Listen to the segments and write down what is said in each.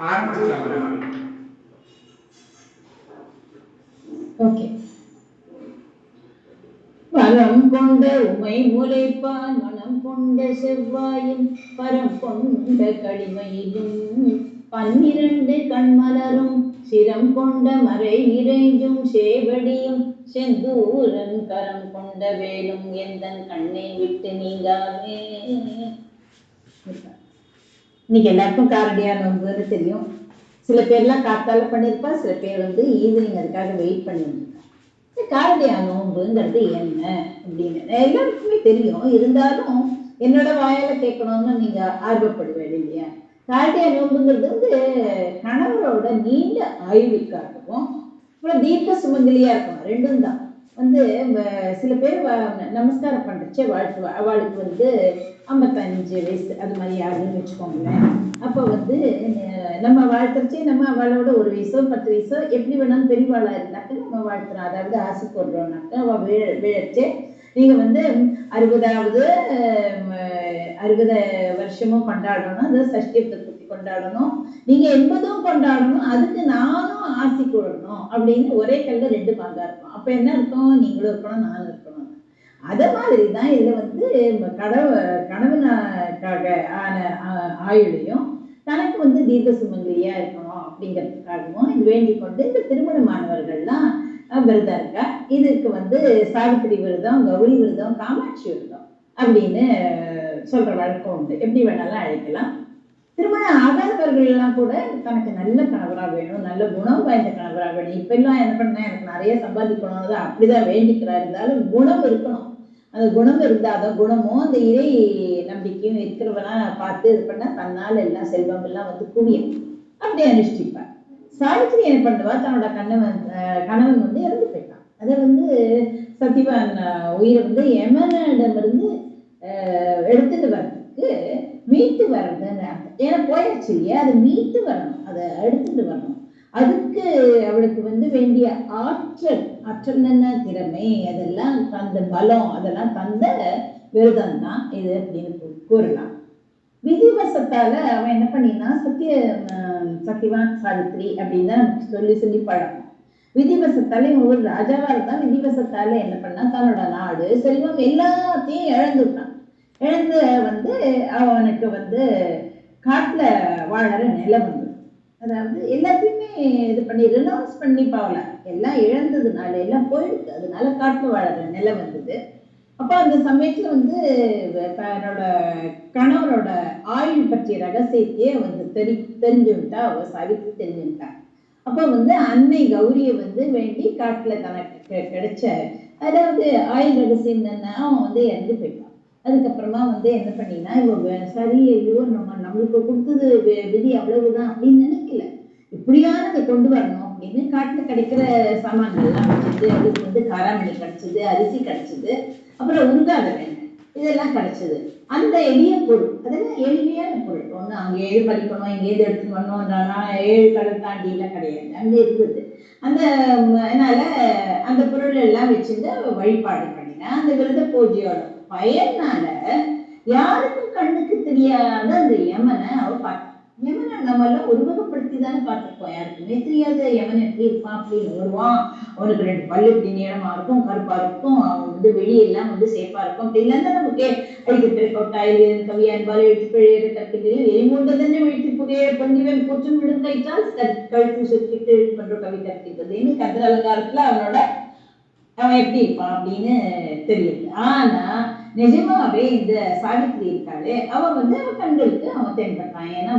ஆரம்பிச்சலாம். Okay. பரம் கொண்ட உமை முலைப்பால் மனம் கொண்ட செவ்வாயும் பரம் கொண்ட களிமையிலும் 12 கண்மலரும் சிரம் கொண்ட மறை நிறைஞ்சும் சேவடியும் செந்தூரன் கரம் கொண்ட வேலும் எந்தன் கண்ணை விட்டு நீங்காமே. இன்னைக்கு எல்லாருக்கும் காரடியா நோன்புன்னு தெரியும். சில பேர்லாம் காத்தால பண்ணியிருப்பா, சில பேர் ஈவினிங் அதுக்காக வெயிட் பண்ணிருக்கா. காரடியா நோன்புங்கிறது என்ன அப்படின்னு எல்லாருக்குமே தெரியும். இருந்தாலும் என்னோட வாயால கேட்கணும்னு நீங்க ஆர்வப்படுவேன் இல்லையா? காரடியா நோன்புங்கிறது கணவரோட நீண்ட ஆயுளுக்காகவும் அப்புறம் தீர்க்க சுமங்கலியா இருக்கணும், ரெண்டும் தான். சில பேர் நமஸ்காரம் பண்றச்சே வாழ்த்துவா. அவளுக்கு 55 வயசு அது மாதிரி யாருன்னு வச்சுக்கோங்களேன். அப்போ நம்ம வாழ்த்துறச்சே நம்ம அவளோட 1 வயசோ 10 வயசோ எப்படி வேணாலும் பெரியவாளா இருந்தாக்க நம்ம வாழ்த்துறோம். அதாவது ஆசை போடுறோம்னாக்க அவ விழச்சே நீங்க 60வது 60 வருஷமும் கொண்டாடணும், அது சஷ்டி பூர்த்தி கொண்டாடணும், நீங்க 80ம் கொண்டாடணும், அதுக்கு நானும் ஆசை கூடணும் அப்படின்னு ஒரே கல்ல 2 மாங்கா இருக்கும். அப்ப என்ன இருக்கும்? நீங்களும் இருக்கணும், நானும் இருக்கணும். அத மாதிரிதான் இதுல கணவனுக்காக ஆன ஆயுளையும் தனக்கு தீர்க்க சுமங்கலியா இருக்கணும் அப்படிங்கிறதுக்காகவும் இது வேண்டிக் கொண்டு இந்த திருமணமானவர்கள்லாம் விரதம் இருக்கா. இதுக்கு சாவித்திரி விரதம், கௌரி விரதம், காமாட்சி விரதம் அப்படின்னு சொல்ற வழக்கம் உண்டு. எப்படி வேணாலும் அழைக்கலாம். திருமணம் ஆகாதவர்கள் எல்லாம் கூட தனக்கு நல்ல கணவரா வேணும், நல்ல குணம் வாய்ந்த கணவரா வேணும். இப்ப எல்லாம் என்ன பண்ண, எனக்கு நிறைய சம்பாதிக்கணும் அப்படிதான் வேண்டிக்கிறா. இருந்தாலும் குணம் இருக்கணும். அந்த குணம் இருந்தாதான், குணமும் அந்த இறை நம்பிக்கையும் இருக்கிறவனா பார்த்து இது பண்ணா தன்னால் எல்லாம் செல்வம் எல்லாம் குவியும். அப்படி அனுஷ்டிப்பார். சாவித்திரி என்ன பண்ணுவா, தன்னோட கணவன் இறந்து போயிட்டான். அதை சத்தியவான் உயிரை யமனிடமிருந்து எடுத்துட்டு வர்றதுக்கு மீட்டு வர்றதுன்னு அர்த்தம். ஏன்னா போயாச்சு இல்லையா, அதை மீட்டு வரணும், அதை எடுத்துட்டு வரணும். அதுக்கு அவளுக்கு வேண்டிய ஆற்றல் என்ன திறமை, அதெல்லாம் தந்த பலம், அதெல்லாம் தந்த விரதம் தான் இது அப்படின்னு கூறலாம். விதிவசத்தால அவன் என்ன பண்ணினா, சத்தியவான் சாவித்திரி அப்படின்னு தான் நமக்கு சொல்லி சொல்லி பழக்கம். விதிவசத்தால ஒரு ராஜாவா இருந்தா விதிவசத்தால என்ன பண்ணா, தன்னோட நாடு செல்வம் எல்லாத்தையும் இழந்துட்டான். இழந்து அவனுக்கு காட்டுல வாழற நிலை அதாவது எல்லாத்தையுமே இது பண்ணி ரினவுன்ஸ் பண்ணி போகல, எல்லாம் இழந்ததுனால எல்லாம் போயிடுது. அதனால காட்டுல வாழற நிலை அப்ப அந்த சமயத்துல தன்னோட கணவரோட ஆயுள் பற்றிய ரகசியத்தையே தெரிஞ்சுட்டா, அவ சாவித்து தெரிஞ்சுட்டா. அப்ப அன்னை கௌரிய வேண்டி காட்டுல தனக்கு கிடைச்ச அதாவது ஆயுள் ரகசியம் என்னன்னா, அவன் இறந்து போயிட்டான். அதுக்கப்புறமா என்ன பண்ணினா, சரி ஐயோ நம்மளுக்கு கொடுத்தது விதி அவ்வளவுதான் அப்படின்னு நினைக்கல, இப்படியானதை கொண்டு வரணும் அப்படின்னு காட்டுல கிடைக்கிற சாமான்கள் எல்லாம் வச்சுட்டு அதுக்கு காராமணி கிடைச்சது, அரிசி கிடைச்சது, அப்புறம் உருகாத வேணும், இதெல்லாம் கிடைச்சது. அந்த எளிய பொருள், அதெல்லாம் எளிமையான பொருள். ஒண்ணு அங்க ஏது படிக்கணும், இங்க ஏது எடுத்துட்டு வரணும், 7 கடல் தாண்டி எல்லாம் கிடையாது, அங்க இருந்தது. அதனால அந்த பொருள் எல்லாம் வச்சுட்டு வழிபாடு பண்ணினா, அந்த விரத பூஜையோட பயனால யாருக்கும் கண்ணுக்கு தெரியாத அந்த யமனை அவ பார்த்த. யமனை நம்ம எல்லாம் உருவகப்படுத்தி தானே பார்த்துருப்போம், யாருக்குமே தெரியாது யமன் எப்படி இருப்பான் அப்படின்னு. வருவான், அவனுக்கு 2 பல்லு இப்படி நீளமா இருக்கும், கருப்பா இருக்கும், அவன் வெளியெல்லாம் சேப்பா இருக்கும், அப்படி இல்லைன்னா நமக்கு அழித்து பிறக்கொட்டாயில் கவி அன்பால் எழுத்து பிழையிற கற்கின்றில் எரிமூண்டதென்ன விழித்து புகைய பொங்கிவன் கூற்றும் விடும் கைத்தால் கழுத்து சுற்றிட்டு பண்ற கவி கற்கின்றதுன்னு கதிர் அலங்காரத்துல அவன் எப்படி இருப்பான் அப்படின்னு தெரியுது. ஆனா நிஜமாவே இந்த சாவித்திரி இருக்காளே, அவ அவ கண்களுக்கு அவன் தென்பட்டான். ஏன்னா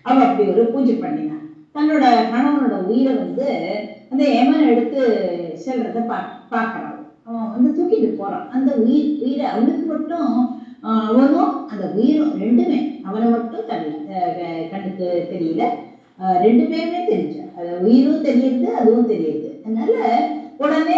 அவ அப்படி ஒரு பூஜை பண்ணினான். தன்னோட கணவனோட உயிரை அந்த யமன் எடுத்து செல்றத பாக்குறான். அவன் தூக்கிட்டு போறான். அந்த உயிரை அவனுக்கு மட்டும் அவனும் அந்த உயிரும் ரெண்டுமே அவனை மட்டும் கண்ணுக்கு தெரியல, 2 பேருமே தெரிஞ்ச, உயிரும் தெரியுது, அதுவும் தெரியுது. அதனால உடனே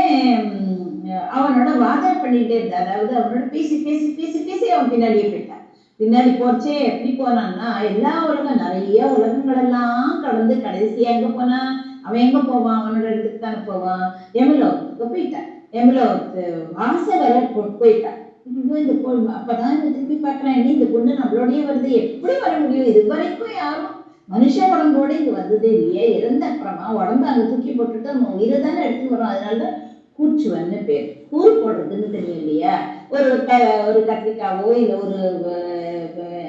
அவனோட வாதம் பண்ணிட்டே இருந்தா, அதாவது அவனோட பேசி பேசி பேசி பேசி அவன் பின்னாடியே போயிட்டான். பின்னாடி போச்சே எப்படி போனான்னா, எல்லா உலகம் நிறைய உலகங்கள் எல்லாம் கடந்து கடைசி எங்க போனா, அவன் எங்க போவான், அவனோட இடத்துக்கு தானே போவான், யமலோகத்துக்கு போயிட்டான். யமலோகத்து வாச வர போயிட்டான். அப்பதான் திரும்பி பாக்குறான், இந்த பொண்ணு நம்மளோடய வருது, எப்படி வர முடியும், இது வரைக்கும் யாரும் மனுஷ உடம்போட இங்க வந்ததே இல்லையே, இறந்த அப்புறமா உடம்ப அங்க தூக்கி போட்டுட்டு நம்ம உயிரை தானே எடுத்துட்டு வரோம். அதனாலதான் கூச்சுவன்னு பேர். கூறு போடுறதுன்னு தெரியும் இல்லையா? ஒரு கத்திரிக்காவோ இல்ல ஒரு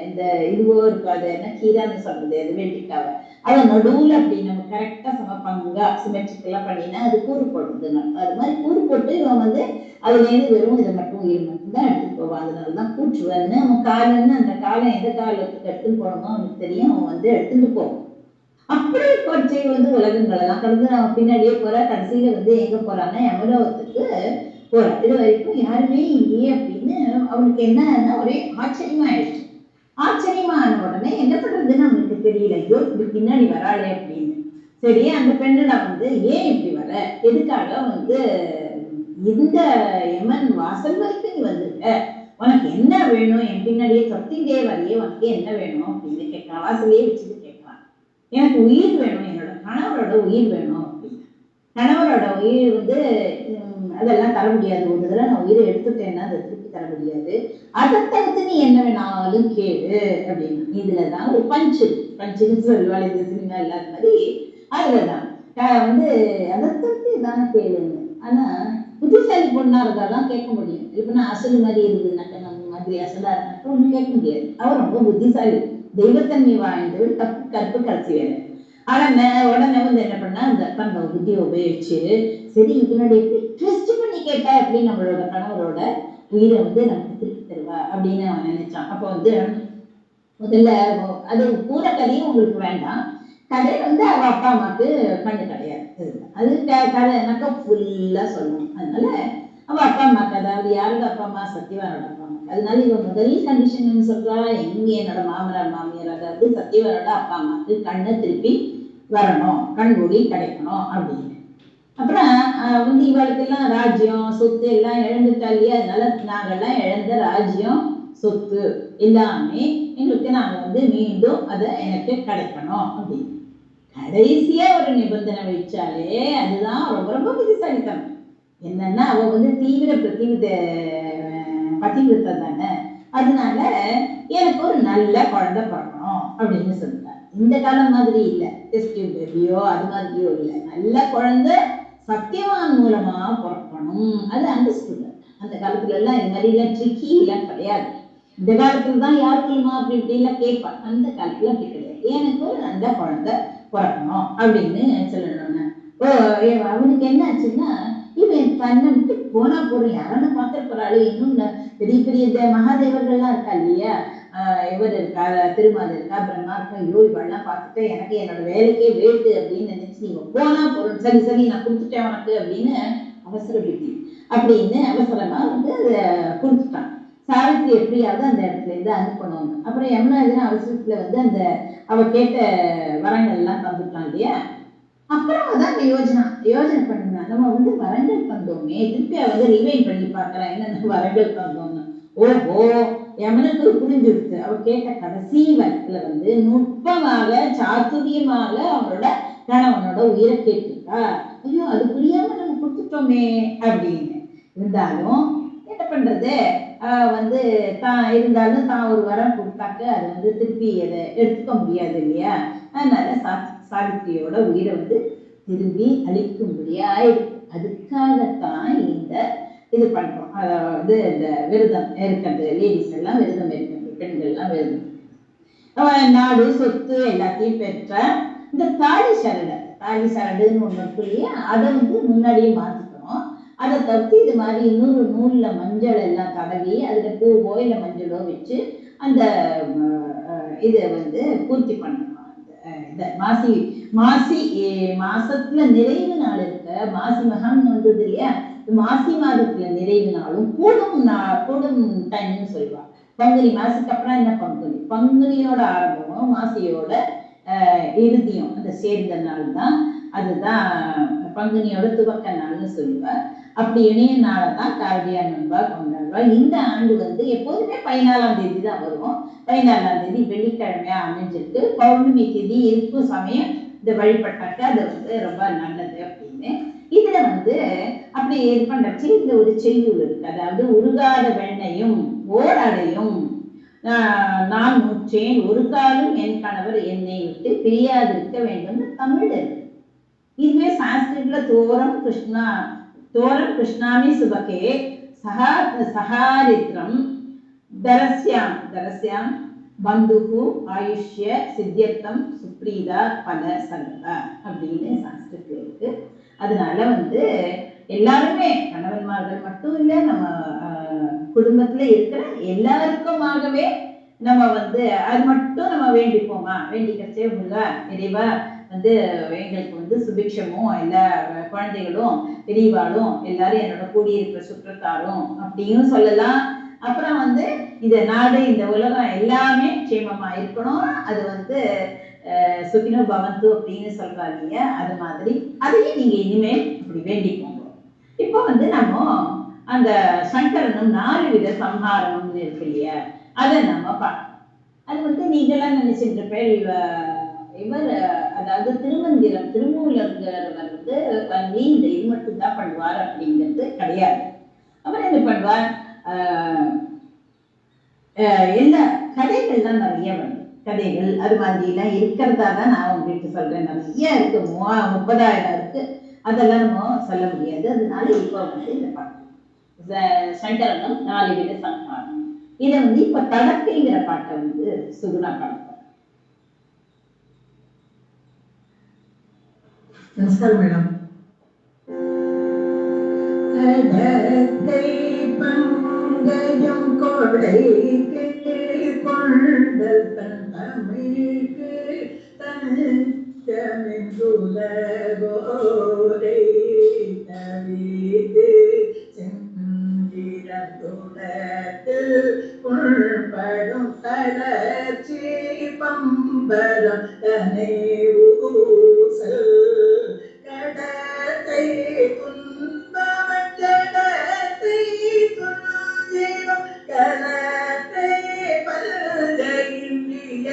இந்த இதுவோ இருக்கும், அது என்ன கீரைன்னு சொல்றது, அது வெண்டிக்காவை அதை நடுவுல அப்படி நம்ம கரெக்டா சமப்பங்கா சிமெட்ரிக்கலா பண்ணினா அது கூறு போடுறதுன்னு அர்த்தம். அது மாதிரி கூறு போட்டு இவன் வந்து அதுல இருந்து வெறும் இதை மட்டும் உயிர் மட்டும்தான் எடுத்துட்டு போவான். அதனாலதான் கூற்றுவன்னு அவன் காலன்னு அந்த காலம் எந்த காலத்துக்கு எடுத்துன்னு போனோமோ அவனுக்கு தெரியும், அவன் வந்து எடுத்துட்டு போவான். அப்படியே பச்சை வந்து உலகங்கள் எல்லாம் கடந்து அவன் பின்னாடியே போற. கடைசியில வந்து எங்க போறான்னா யமலோகத்துக்கு போற. இது வரைக்கும் யாருமே இல்லையே அப்படின்னு அவனுக்கு என்னன்னா ஒரே ஆச்சரியமா ஆயிடுச்சு. ஆச்சரியமா ஆன உடனே என்ன பண்றதுன்னு அவனுக்கு தெரியல. ஐயோ இப்படி பின்னாடி வராளே அப்படின்னு. சரி, அந்த பெண்ணிடம் வந்து ஏன் இப்படி வர, எதுக்காக வந்து இந்த யமன் வாசல் வரைக்கும் நீ வந்திருக்க, உனக்கு என்ன வேணும், என் பின்னாடியே தொத்திண்டே வரையே உனக்கு என்ன வேணும் அப்படின்னு கேட்கலாம். வாசலையே வச்சுட்டு கேட்கலாம். எனக்கு உயிர் வேணும், என்னோட கணவரோட உயிர் வேணும் அப்படின்னு. கணவரோட உயிர் வந்து அதெல்லாம் தர முடியாது. ஒரு தடவை நான் உயிரை எடுத்துட்டேன்னா அதை திருப்பி தர முடியாது. அதை தவிர்த்து நீ என்ன வேணாலும் கேளு அப்படின்னு. இதுலதான் ஒரு பஞ்சுன்னு சொல்லுவாள் இந்த சினிமா இல்லாத மாதிரி. அதுலதான் வந்து அதை தவிர்த்து தானே கேளுன்னு. ஆனா புத்திசாலி பொண்ணா இருந்தாதான் கேட்க முடியும். இப்ப நான் அசல் மாதிரி இருந்ததுனாக்க, நம்ம மாதிரி அசலா இருந்தாக்க ஒண்ணும் கேட்க முடியாது. அவர் ரொம்ப புத்திசாலி, தெய்வத்தன்மை வாய்ந்தவர், தப்பு கற்பு கடைசி வேற. ஆனா உடனே வந்து என்ன பண்ணா, அந்த புத்தியை உபயோகிச்சு சரி இதனுடைய எப்படி ட்விஸ்ட் பண்ணி கேட்டா எப்படி நம்மளோட கணவரோட உயிரை வந்து நமக்கு திருப்பி தருவா அப்படின்னு அவன் நினைச்சான். அப்ப வந்து முதல்ல அது பூரா கதையும் உங்களுக்கு வேண்டாம். கதை வந்து அவ அப்பா அம்மாக்கு கண்ணு கிடையாது. அது கதைனாக்கா ஃபுல்லா சொல்லணும். அதனால அவ அப்பா அம்மாக்கு, அதாவது யாரோட அப்பா அம்மா, சத்யவானோட அப்பா அம்மாக்கு. அதனால இவன் முதல் கண்டிஷன் சொல்றா, எங்க என்னோட மாமனார் மாமியார், அதாவது சத்யவானோட அப்பா அம்மாக்கு கண்ணு திருப்பி வரணும், கண் ஒளி கிடைக்கணும் அப்படின்னு. அப்புறம் வந்து இவளுக்கெல்லாம் ராஜ்யம் சொத்து எல்லாம் இழந்துட்டா இல்லையா? அதனால நாங்கெல்லாம் இழந்த ராஜ்யம் சொத்து எல்லாமே எங்களுக்கு நாங்க வந்து மீண்டும் அதை எனக்கு கிடைக்கணும் அப்படின்னு கடைசியா ஒரு நிபந்தனை வச்சாலே அதுதான் ரொம்ப ரொம்ப புத்திசாலித்தனம். என்னன்னா அவ வந்து தீவிர பதிவிரத்தை தானே. அதனால எனக்கு ஒரு நல்ல குழந்தை பிறக்கணும் அப்படின்னு சொல்லிட்டார். இந்த காலம் மாதிரி இல்ல, டெஸ்ட் பேபியோ அது மாதிரியோ இல்ல, நல்ல குழந்தை சத்தியவான் மூலமா பிறக்கணும். அது அண்டர்ஸ்டுட். அந்த காலத்துல எல்லாம் இது மாதிரி எல்லாம் ட்ரிக்கி எல்லாம் கிடையாது. இந்த காலத்துலதான் யார் மூலமா அப்படி இப்படி எல்லாம் கேட்பான். அந்த காலத்துல அப்படி கிடையாது. எனக்கு ஒரு நல்ல குழந்தை பிறக்கணும் அப்படின்னு சொல்லணும்னு அவனுக்கு என்ன ஆச்சுன்னா, இவன் தன்னை விட்டு போனா போறோம், யாரான பார்க்க போறாளு, இன்னும் பெரிய பெரிய மகாதேவர்கள்லாம் இருக்கா இல்லையா? இவர் இருக்கா, திருமால் இருக்கா, பிரம்மா இருக்கா, ஐயோ இவெல்லாம் பார்த்துட்டு எனக்கு என்னோட வேலைக்கே வேட்டு அப்படின்னு நினைச்சு நீங்க போனா போறோம், சரி சரி நான் கொடுத்துட்டேன் உனக்கு அப்படின்னு அவசர புத்தி அப்படின்னு அவசரமா வந்து அதை கொடுத்துட்டான். சாவித்திரி எப்படியாவது அந்த இடத்துல இருந்து அனுப்பணும். அப்புறம் யமுனா அவசரத்துல வந்து அந்த அவ கேட்ட வரங்கள் எல்லாம் தந்துட்டான் இல்லையா? அப்புறம் அதான் யோஜனை பண்ணா, நம்ம வந்து வரங்கள் தந்தோமே, திருப்பி வந்து ரிவைன் பண்ணி பாக்குறேன் என்னென்ன வரங்கள் தந்தோம்னு. ஓஹோ, யமனுக்கு புரிஞ்சுடுச்சு. அவ கேட்ட கடைசி வரத்துல வந்து நுட்பமாக சாதுரியமாக அவனோட கணவனோட உயிரை கேட்டிருக்கா. ஐயோ அது புரியாம நம்ம கொடுத்துட்டோமே அப்படின்னு. இருந்தாலும் என்ன பண்றது, வந்து தான் இருந்தாலும் தான் ஒரு வரம் கொடுத்தாக்க அது வந்து திருப்பி அதை எடுத்துக்க முடியாது இல்லையா? அதனால சாவித்திரியோட உயிரை வந்து திரும்பி அளிக்கும்படியா இருக்கு. அதுக்காகத்தான் இந்த இது பண்றோம். அதாவது இந்த விரதம் இருக்கிறது, லேடிஸ் எல்லாம் விரதம் இருக்கிறது, பெண்கள் எல்லாம் விரதம். நாடு சொத்து எல்லாத்தையும் பெற்ற இந்த தாலி சரடுன்னு ஒண்ணு இருக்கு இல்லையா? அதை வந்து முன்னாடியே மாத்திக்கணும். அதை தவிர்த்து இது மாதிரி இன்னொரு நூல்ல மஞ்சள் எல்லாம் தடவி அதுல பூவோ இல்ல மஞ்சளோ வச்சு அந்த இதை வந்து பூர்த்தி பண்ணணும். இந்த மாசி மாசத்துல நிறைவு நாள் இருக்க மாசி மகம்னு வந்தது இல்லையா? மாசி மாதத்துல நிறைவு நாளும் கூடும் டைம்னு சொல்லுவாங்க. பங்குனி மாசத்துக்கு அப்புறம் என்ன பங்குனியோட ஆரம்பமும் மாசியோட இறுதியும் அந்த சேர்ந்த நாள் தான். அதுதான் பங்குனியோட துவக்க நாள்னு சொல்லுவா. அப்படி இணைய நாளைதான் காரடியா நோன்பா கொண்டாடுவா. இந்த ஆண்டு வந்து எப்போதுமே 14ஆம் தேதி தான் வரும். 14ஆம் தேதி வெள்ளிக்கிழமையா அமைஞ்சிருக்கு. பௌர்ணமி தேதி இருப்பு சமயம் இந்த வழிபட்டாக்க அது வந்து ரொம்ப நல்லது அப்படின்னு. இதுல வந்து அப்படி இது பண்றச்சு இதுல ஒரு செய்யுள் இருக்கு. அதாவது உருகாத வெண்ணையும் ஓர் அடையும் நான் மூச்சேன் ஒரு காலம் என் கணவர் என்னை விட்டு பிரியாதிருக்க வேண்டும்னு தமிழ் இருக்கு. இதுவே சான்ஸ்கிரிட்ல தோரம் கிருஷ்ணாமி சுபகே சகாரித்ரம் தரஸ்யாம் பந்துகு ஆயுஷ்ய சித்தியர்த்தம் சுப்ரீதா பல சங்கா அப்படின்னு சான்ஸ்கிரிட்ல இருக்கு. அதனால எல்லாருமே கணவன்மார்கள் மட்டும் இல்ல, நம்ம குடும்பத்துல இருக்கிற எல்லாருக்குமாகவே நம்ம அது மட்டும் நம்ம வேண்டிப்போமா, வேண்டிக்கச்சே உள்ள இறைவா எங்களுக்கு சுபிக்ஷமும் எல்லா குழந்தைகளும் பெரியவாளும் எல்லாரும் என்னோட கூடியிருக்கிற சுற்றத்தாரும் அப்படின்னு சொல்லலாம். அப்புறம் இந்த நாடு இந்த உலகம் எல்லாமே க்ஷேமமா இருக்கணும். அது சுகினோ பவந்து அப்படின்னு சொல்றாங்க. அது மாதிரி அதையும் நீங்க இனிமேல் அப்படி வேண்டிக்கோங்க. இப்போ நம்ம அந்த சங்கரனும் 4 வித சம்ஹாரம்னு இருக்கு இல்லையா, அதை நம்ம பார்க்கணும். அது நீங்களாம் நினைச்சிட்டு பேர் இவர் அதாவது திருமந்திரம் திருமூலர் இந்த இது மட்டும் தான் பண்ணுவார் அப்படிங்கிறது கிடையாது. அவர் என்ன பண்ணுவார், எல்லா கதைகள்லாம் நிறைய கதைகள் அது மாதிரி எல்லாம் இருக்கிறதா தான் நான் உங்களுக்கு சொல்றேன். நிறைய இருக்கு, 30,000 இருக்கு. அதெல்லாம் நம்ம சொல்ல முடியாது. அதனால இப்ப இந்த பாட்டு சங்கரனும் 4 வித சம்ஹாரம், இதை இப்ப தடக்கைங்கிற பாட்டை சுகுணா பாடுறார். நமஸ்காரம் மேடம். தடக்கை பங்கயம் கொடைக்கு கொண்டல் தன் தமிழ்க்கு தஞ்சமென்றுலகோரை தவித்து செந்திரந்துடத்தில் உள்படும் தளர்ச்சி பம்பரம் தனை ஊசல் கடத்தை துன்பவன் ஜடத்தை துஞ்சிடும் கலத்தை பல்கையின்றிய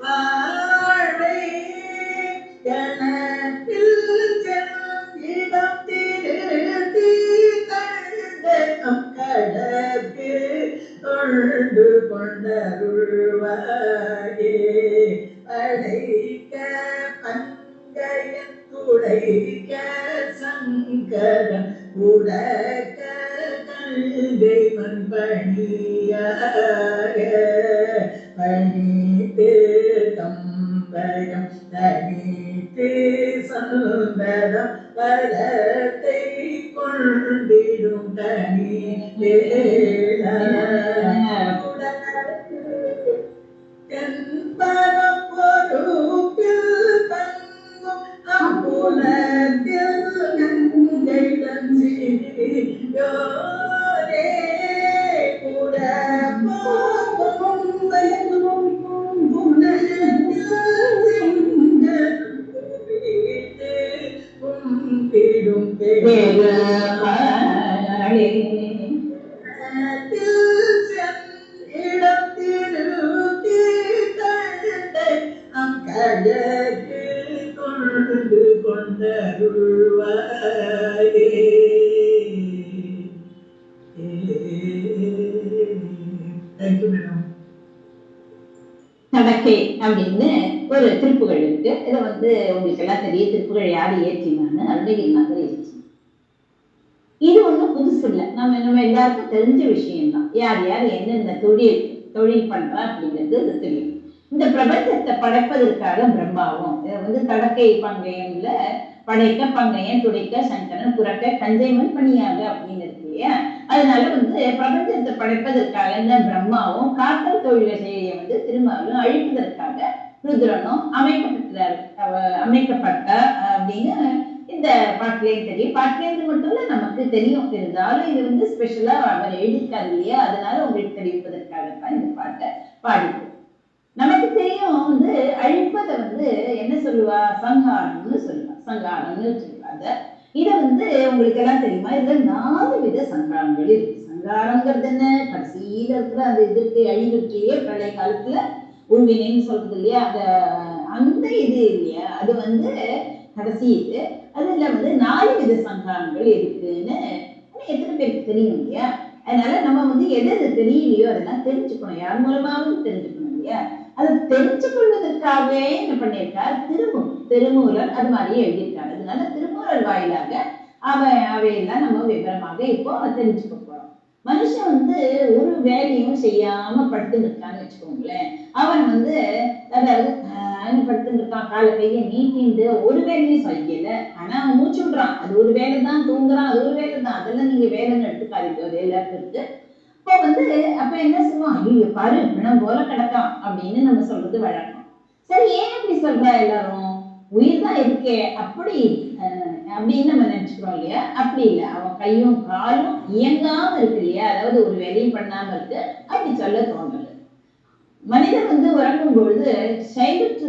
வாழ்வை கணத்தில் செல்லிடம் திருத்தி தழுந்தம் கடற்கு தொண்டு கொண்டருள்வாயே படைக்க பங்கயன் துடைக்க சங்கரன் உரக்க கல்கை மண் பணியாக பணித்து கம்பயம் தனித்து சந்தனம் வரத்தை கொண்டிடும் தனி தென்பரம் பொறுப்பில் தங்கும் அம்புலத்தில் கங்கை தன்சியோரே கூட கும்பிடும் இடம் திருத்தி தந்தை நம் கழகு கொண்டு கொண்டருள்வாயே. Thank you madam. தடக்கை அப்படின்னு ஒரு திருப்புகள் இருக்கு. இதை உங்களுக்கு எல்லாம் தெரிய திருப்புகள் யாரு ஏற்றினான்னு அருணகிரிநாதர் ஏற்றி. இது ஒண்ணும் புதுசு இல்லை, நம்ம எல்லாருக்கும் தெரிஞ்ச விஷயம்தான். யார் யார் என்னென்ன தொழில் பண்றா அப்படிங்கிறது அது தெரியும். இந்த பிரபஞ்சத்தை படைப்பதற்காக பிரம்மாவும் தடக்கை பங்கையம்ல படைக்க பங்கையன் துடைக்க சங்கரன் புறக்க கஞ்சைமன் பணியாக அப்படின்னு இருக்கு இல்லையா. அதனால பிரபஞ்சத்தை படைப்பதற்காக இந்த பிரம்மாவும் காத்தல் தொழிலை செய்ய திருமாவளும் அழிப்பதற்காக ருத்ரனும் அமைக்கப்பட்ட அப்படின்னு இந்த பாட்டிலேயும் தெரியும். பாட்டிலேருந்து மட்டும் இல்ல நமக்கு தெரியும். இருந்தாலும் இது ஸ்பெஷலா அவர் எழுதியிருக்காரு இல்லையா, அதனால உங்களுக்கு தெரிவிப்பதற்காகத்தான் இந்த பாட்டை பாடிப்போம். நமக்கு தெரியும் அழிப்பதை என்ன சொல்லுவா, சங்காரம்னு சொல்லுவா. சங்காரம்னு சொல்லுவாங்க. இத உங்களுக்கு எல்லாம் தெரியுமா, இதுல 4 வித சங்காரங்கள் இருக்கு. சங்காரங்கிறது என்ன, கடைசியில இருக்கிற அந்த இதற்கு அழிவுற்றையே பிரளய காலத்துல உள்வினைன்னு சொல்றது இல்லையா, அந்த இது இல்லையா, அது கடைசி இது. அதுல 4 வித சங்காரங்கள் இருக்குன்னு எத்தனை பேருக்கு தெரியும் இல்லையா. அதனால நம்ம வந்து எது எது தெரியலையோ அதெல்லாம் தெரிஞ்சுக்கணும், யார் மூலமாவும் தெரிஞ்சுக்கணும் இல்லையா. அதை தெரிஞ்சு கொள்வதற்காகவே என்ன பண்ணியிருக்கார், திருமூலர் அது மாதிரி எழுதியிருக்காரு. அதனால திருமூலர் வாயிலாக அவையெல்லாம் நம்ம விவரமாக இப்போ தெரிஞ்சுக்க போறோம். மனுஷன் வந்து ஒரு வேலையும் செய்யாம படுத்துட்டு இருக்கான்னு வச்சுக்கோங்களேன். அவன் வந்து அதாவது படுத்துட்டு இருக்கான், காலை கையை நீட்டிண்டு ஒரு வேலையும் செய்யல. ஆனா அவன் மூச்சு விடுறான், அது ஒரு வேலை தான். தூங்குறான், அது ஒரு வேலை தான். அதெல்லாம் நீங்க வேலைன்னு எடுத்துக்காதீங்க, வேலை இருக்கு. அப்ப வந்து அப்ப என்ன சொல்லுவான், ஐயோ பாரு பிணம் போல கிடக்கான் அப்படின்னு நம்ம சொல்றது வழக்கம். சரி, ஏன் அப்படி சொல்றா எல்லாரும்? உயிர் தான் இருக்கே அப்படி அப்படின்னு நம்ம நினைச்சுக்கிறோம் இல்லையா. அப்படி இல்லை, அவன் கையும் காலும் இயங்காம இருக்கு இல்லையா, அதாவது ஒரு வேலையும் பண்ணாம இருக்கு, அப்படி சொல்ல தோணுது. மனிதன் வந்து உறங்கும் பொழுது செயலற்று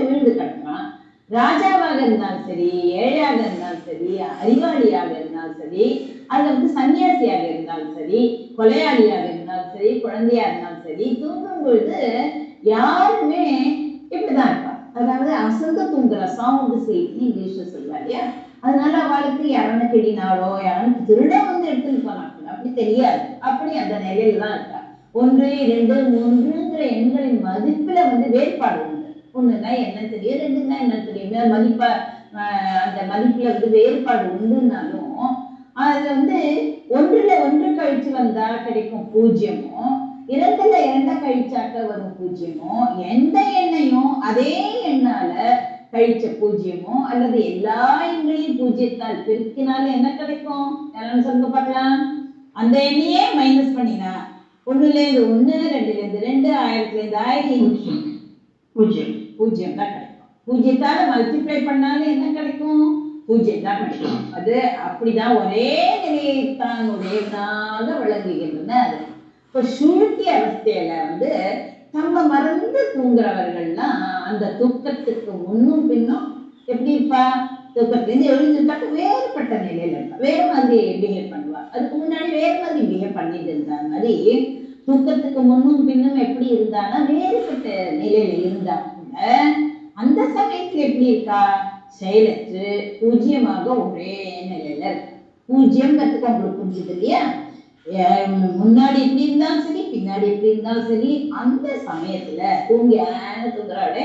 விழுந்து கிடக்கிறான். ராஜாவாக இருந்தாலும் சரி, ஏழையாக இருந்தாலும் சரி, அறிவாளியாக இருந்தாலும் சரி, அது வந்து சன்னியாசியாக இருந்தாலும் சரி, கொலையாளியாக இருந்தாலும் சரி, குழந்தையா இருந்தாலும் சரி, தூங்கும் பொழுது யாருமே இப்படிதான் இருப்பா. அதாவது அசந்த தூங்குற, சவுண்ட் ஸ்லீப்னு இங்கிலீஷ்ல சொல்லுவா இல்லையா. அதனால அவளுக்கு யாரான கிடினாலோ யாரும் திருட வந்து எடுத்துட்டு போனாங்க அப்படி தெரியாது. அப்படி அந்த நிலையில தான் இருக்கா. 1, 2, 3ங்கிற எண்களின் மதிப்புல வந்து வேறுபாடு உண்டு. 1ன்னா என்ன தெரியும், 2ன்னா என்ன தெரியும், மதிப்பா அந்த மதிப்புல வந்து வேறுபாடு உண்டுனாலும் அதுல வந்து 1ல 1 கழிச்சு வந்தா கிடைக்கும் 0மோ, 2ல 2 கழிச்சாக்க வரும் 0மோ, எந்த எண்ணையும் அதே எண்ணால கழிச்ச 0மோ அல்லது எல்லா எண்களையும் 0த்தால் பெருக்கினாலும் என்ன கிடைக்கும், யாரும் சொல்லுங்க பார்க்கலாம். அந்த எண்ணையே மைனஸ் பண்ணினா 1ல இருந்து 1, 2ல இருந்து 2, 1000ல இருந்து 1000 0 தான் கிடைக்கும். 0த்தால மல்டிப்ளை பண்ணாலும் என்ன கிடைக்கும், 0 தான் கிடைக்கும். அது அப்படிதான் ஒரே நிலையைத்தான் உடையதாக விளங்குகின்றன. அது இப்ப சுழுத்தி அவஸ்தையில வந்து நம்ம மறந்து தூங்குறவர்கள்லாம் அந்த தூக்கத்துக்கு முன்னும் பின்னும் எப்படி இருப்பா, தூக்கத்திலிருந்து எழுந்துட்டாக்க வேறுபட்ட நிலையில இருப்பா, வேற மாதிரி பிஹேவ் பண்ணுவா. அதுக்கு முன்னாடி வேற மாதிரி பிஹேவ் பண்ணிட்டு இருந்தா மாதிரி தூக்கத்துக்கு முன்னும் பின்னும் எப்படி இருந்தானா வேறுபட்ட நிலையில இருந்தா கூட அந்த சமயத்துல எப்படி இருக்கா, செயலற்று 0மாக ஒரே நிலையில இருக்கு. 0ங்கிறதுக்கு உங்களுக்கு புரிஞ்சுது இல்லையா. முன்னாடி எப்படி இருந்தாலும் சரி, பின்னாடி எப்படி இருந்தாலும் சரி, அந்த சமயத்துல தூங்குறாட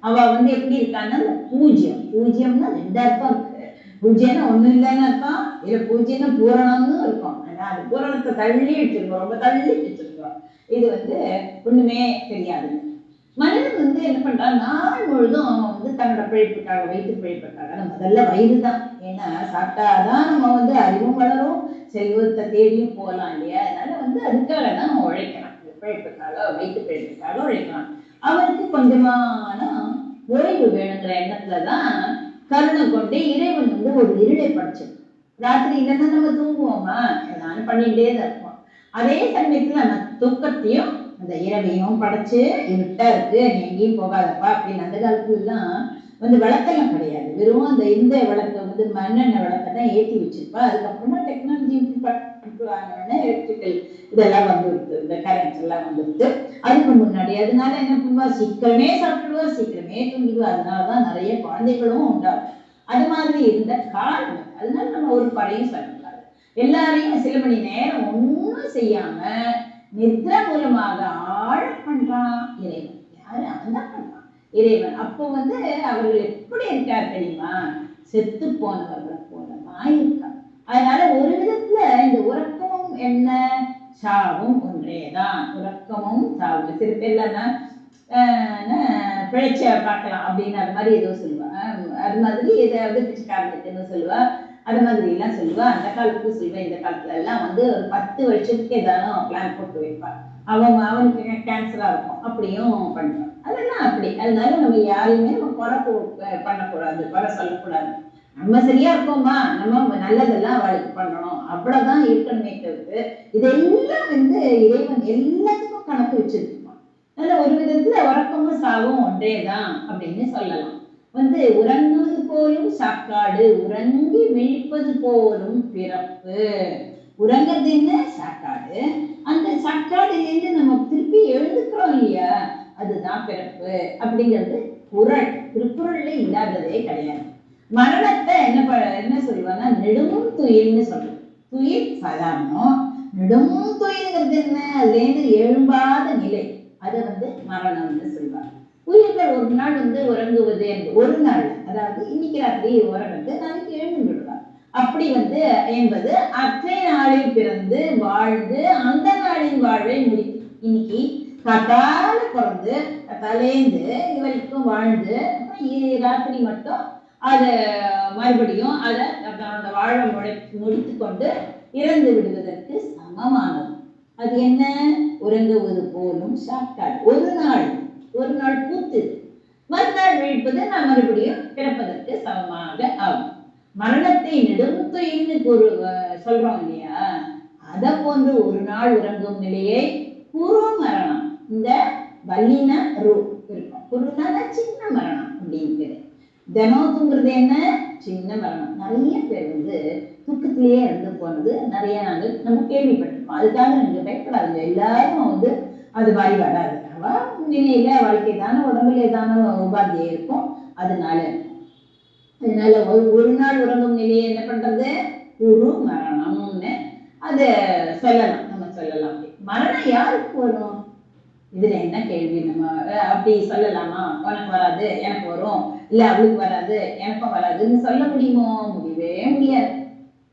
அவ வந்து எப்படி இருக்கான்னா 0னா 2 அர்த்தம் இருக்கு. 0னா 1 இல்லைன்னு அர்த்தம், இல்ல 0னா பூரணம்னு இருக்கும். ஆனா அது பூரணத்தை தள்ளி வச்சிருக்கோம், ரொம்ப தள்ளி வச்சிருக்கோம். இது வந்து ஒண்ணுமே தெரியாது. மனிதன் வந்து என்ன பண்றான், நாள் முழுதும் அவன் வந்து தன்னோட பிழைப்புக்காக, வயிற்று பிழைப்புக்காக, முதல்ல வயிறு தான். ஏன்னா சாப்பிட்டாதான் நம்ம வந்து அறிவும் வளரும், செல்வத்தை தேடியும் போகலாம் இல்லையா. அதனால வந்து அதுக்காக தான் அவன் உழைக்கிறான், பிழைப்புக்காக, வயிற்று பிழைப்புக்காக உழைக்கிறான். அவனுக்கு கொஞ்சமான ஓய்வு வேணுங்கிற எண்ணத்துலதான் கருணை கொண்டு இறைவன் வந்து ஒரு இருளை படைச்சிருக்கான். ராத்திரி இல்லைன்னா நம்ம தூங்குவோமா, ஏதாவது பண்ணிட்டே தான் இருப்போம். அதே சமயத்துல நம்ம தூக்கத்தையும் அந்த இரவையும் படைச்சு இருட்டா இருக்கு நீ எங்கேயும் போகாதப்பா அப்படின்னு. அந்த காலத்துல எல்லாம் வந்து விளக்கெல்லாம் கிடையாது, வெறும் அந்த இந்த விளக்க வந்து மண்ணெண்ணெய் விளக்க தான் ஏற்றி வச்சிருப்பா. அதுக்கப்புறமா டெக்னாலஜி எலக்ட்ரிக்கல் இதெல்லாம் வந்துருது, இந்த கரண்ட் எல்லாம் வந்துருது. அதுக்கு முன்னாடி அதனால என்ன பண்ணுவா, சீக்கிரமே சாப்பிடுவா, சீக்கிரமே தூங்கிடுவா. அதனாலதான் நிறைய குழந்தைகளும் உண்டாகும். அது மாதிரி இருந்த காலம். அதனால நம்ம ஒரு பறையும் சொல்லக்கூடாது. எல்லாரையும் சில மணி நேரம் ஒன்றும் செய்யாம நித்ரா மூலமாக ஆழ பண்றான் இறைவன். யாரு, அவன் தான் பண்றான் இறைவன். அப்போ வந்து அவர்கள் எப்படி இருக்கார் தெரியுமா, செத்து போனவர்களை போலமா இருக்கார். அதனால ஒரு விதத்துல இந்த உறக்கமும் என்ன, சாவும் ஒன்றேதான். உறக்கமும் சாவும். சில பேர்லாம் பிழைச்ச பார்க்கலாம் அப்படின்னு அது மாதிரி ஏதோ சொல்லுவா. அது மாதிரி ஏதாவது பிச்சைக்காரனுக்குன்னு சொல்லுவா, அது மாதிரி எல்லாம் சொல்லுவா. அந்த காலத்துக்கு சொல்லுவா. இந்த காலத்துல எல்லாம் வந்து ஒரு 10 வருஷத்துக்கு ஏதாவது பிளான் போட்டு வைப்பான். அவனுக்கு கேன்சரா இருக்கும், அப்படியும் பண்ணுவான். அதெல்லாம் அப்படி. அதனால நம்ம யாரையுமே நம்ம குறை பண்ணக்கூடாது, குறை சொல்லக்கூடாது. நம்ம சரியா இருக்கோமா, நம்ம நல்லதெல்லாம் அவளுக்கு பண்ணணும், அவ்வளவுதான் இருக்கணுமே தவிர்த்து இதெல்லாம் வந்து இறைவன் எல்லாத்துக்கும் கணக்கு வச்சிருப்பான். அதனால ஒரு விதத்துல உறக்கமும் சாவும் ஒன்றேதான் அப்படின்னு சொல்லலாம். வந்து உறங்குவது போலும் சாக்காடு, உறங்கி விழிப்பது போலும் பிறப்பு. உறங்குறது என்ன, சாக்காடு. அந்த சாக்காடுலேருந்து நம்ம திருப்பி எழுந்துக்கிறோம் இல்லையா, அதுதான் பிறப்பு அப்படிங்கிறது குறள். திருக்குறள்ல இல்லாததே கிடையாது. மரணத்தை என்ன சொல்லுவாங்கன்னா நெடுமும் துயில்னு சொல்றது. துயில் சாதாரணம். நெடும் துயில்ங்கிறது என்ன? அதுல இருந்து எழும்பாத நிலை, அதை வந்து மரணம்னு சொல்லுவாங்க. உயிர்கள் ஒரு நாள் வந்து உறங்குவது ஒரு நாள், அதாவது இன்னைக்கு ராத்திரி உறங்குறது, நாளைக்கு எழுந்து விடுவார். அப்படி வந்து என்பது அற்றை நாளில் பிறந்து வாழ்ந்து அந்த நாளின் வாழ்வை முடித்து, இன்னைக்கு காத்தால பிறந்து காத்தாலேந்து இவருக்கும் வாழ்ந்து ராத்திரி மட்டும் அத மறுபடியும் அத தன்னோட வாழ்வை முடித்து கொண்டு இறந்து விடுவதற்கு சமமானது. அது என்ன? உறங்குவது போலும் ஷார்ட்கட். ஒரு நாள் பூத்து மறுநாள் விழிப்பது நாம் மறுபடியும் பிறப்பதற்கு சமமாக ஆகும். மரணத்தை நெடுந்துயின்னு சொல்றோம் இல்லையா, அத போன்று ஒரு நாள் உறங்கும் நிலையை குரு மரணம். இந்த வல்லின ரூ இருக்கும், குருனா சின்ன மரணம் அப்படின்னு. தினம் தூங்குறது என்ன? சின்ன மரணம். நிறைய பேர் வந்து தூக்கத்திலேயே இறந்து போனது நிறைய நாங்கள் நம்ம கேள்விப்பட்டிருக்கோம். அதுக்காக நீங்க பயப்படாதுங்க, எல்லாரும் வந்து அது மாதிரி வராது. அவ நிலையில வாழ்க்கை தானே, உடம்புல ஏதான உபாதியே இருக்கும், அதனால ஒரு நாள் உறங்கும் நிலையை என்ன பண்றது? குரு மரணம்னு அத சொல்லலாம். நம்ம சொல்லலாம், மரணம் யாருக்கு வரும்? இதுல என்ன கேள்வி? நம்ம அப்படி சொல்லலாமா? உனக்கு வராது எனக்கு வரும், இல்ல அவளுக்கு வராது எனக்கும் வராதுன்னு சொல்ல முடியுமோ? முடியவே முடியாது.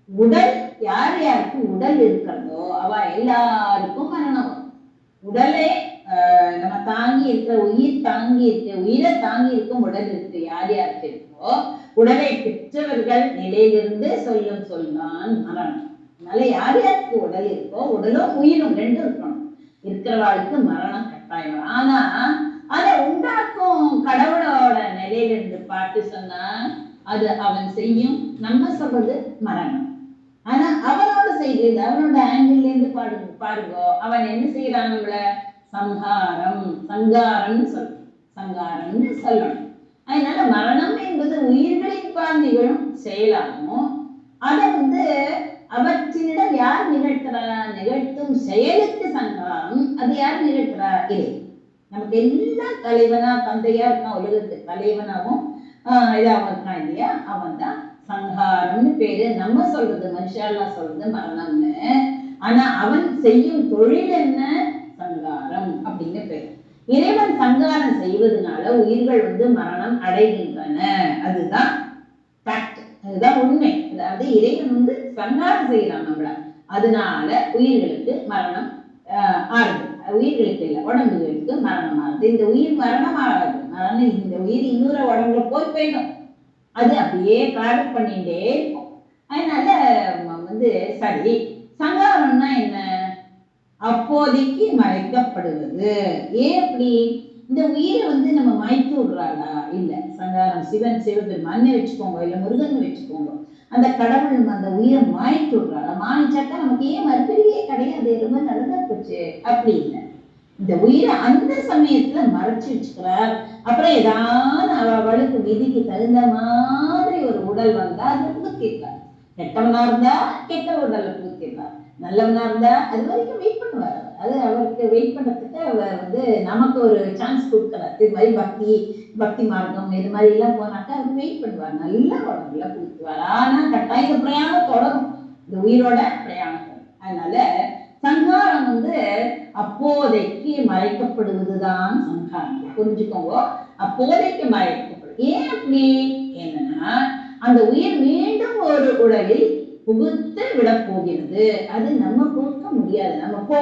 உடல் யார் யாருக்கு உடல் இருக்கிறதோ அவ எல்லாருக்கும் மரணம் வரும். உடலை நம்ம தாங்கி இருக்கிற உயிரை தாங்கி இருக்கும் உடல் இருக்கு, யார் யாருக்கு இருக்கோ உடலை பெற்றவர்கள் நிலையிலிருந்து சொல்லும் சொல்தான் மரணம். அதனால யார் யாருக்கு உடல் இருக்கோ உடலும் உயிரும் ரெண்டும் இருக்கணும். இருக்கிறவாளுக்கு மரணம் கட்டாயம். ஆனா அதை உண்டாக்கும் கடவுளோட நிலையிலிருந்து பார்த்து சொன்னா அது அவன் செய்யும், நம்ம சொல்றது மரணம். ஆனா அவனோட செய்து அவனோட ஆங்கிள் இருந்து பாருங்க, அவன் என்ன செய்யறான்? நம்மள சங்காரம்னு சொல்லணும். அதனால மரணம் என்பது உயிர்களின் பால் நிகழும் செயலாகும். அதை வந்து அவற்றினிடம் யார் நிகழ்த்தும் செயலுக்கு சங்காரம். அது யார் நிகழ்த்துறா? இல்லை, நமக்கு எல்லாம் தலைவனா தந்தையா இருக்கான், உலகத்துக்கு தலைவனாவும் இதாகவும் இருக்கான் இல்லையா, அவன் தான் சங்காரம்னு பேரு. நம்ம சொல்றது மனுஷாலாம் சொல்றது மரணம்னு. ஆனா அவன் செய்யும் தொழில் என்ன? சங்காரம் அப்படின்னு பேரு. இறைவன் சங்காரம் செய்வதனால உயிர்கள் வந்து மரணம் அடைகின்றன. அதுதான் ஃபேக்ட், அதுதான் உண்மை. அதாவது இறைவன் வந்து சங்காரம் செய்யறான் நம்மள, அதனால உயிர்களுக்கு மரணம் ஆறுது. உயிர்களுக்கு இல்லை, உடம்புகளுக்கு மரணம் ஆகுது. இந்த உயிர் மரணம் ஆகாது, இந்த உயிர் இன்னொரு உடம்புல போயிடும், அது அப்படியே டிராவல் பண்ணிட்டே இருக்கும். அதனால வந்து சரி, சங்காரம்னா என்ன? அப்போதைக்கு மறைக்கப்படுவது. ஏன் அப்படி? இந்த உயிரை வந்து நம்ம மாய்த்து விடுறாளா? இல்ல. சங்காரம் சிவபெருமான்னு வச்சுக்கோங்க, இல்ல முருகன் வச்சுக்கோங்க, அந்த கடவுள் நம்ம அந்த உயிரை மாய்த்து விடுறாளா? மாய்ச்சாக்கா நமக்கு ஏன் மறுபிரிவே கிடையாது, ரொம்ப நல்லதா போச்சு அப்படி இல்லை. இந்த உயிரை அந்த சமயத்துல மறைச்சு வச்சுக்கிறார். அப்புறம் ஏதாவது அவளுக்கு விதிக்கு தகுந்த மாதிரி ஒரு உடல் வந்தா அது புகுத்திருக்கார். கெட்டவனா இருந்தா கெட்ட உடலை புகுத்திருக்கார், நல்லவனா இருந்தா அது வரைக்கும் வெயிட் பண்ணுவார். அது அவருக்கு வெயிட் பண்றதுக்கு அவர் வந்து நமக்கு ஒரு சான்ஸ் கொடுக்கிறார். இது மாதிரி பக்தி மார்க்கம் இது மாதிரி எல்லாம் போனாக்கா அவர் வெயிட் பண்ணுவார், நல்ல உடம்புல புகுத்துவார். ஆனா கட்டாயம் இந்த பிரயாணம் தொடரும், இந்த உயிரோட பிரயாணம். அதனால சங்காரம் வந்து அப்போதைக்கு மறைக்கப்படுவதுதான் சங்காரம். புரிஞ்சுக்கோங்க, அப்போதைக்கு மறைக்கப்படும். ஏன் அப்படி? என்னன்னா அந்த உயிர் மீண்டும் ஒரு உடலில் புகுத்து விட போகிறது. அது நம்ம பொறுக்க முடியாது. நம்ம போ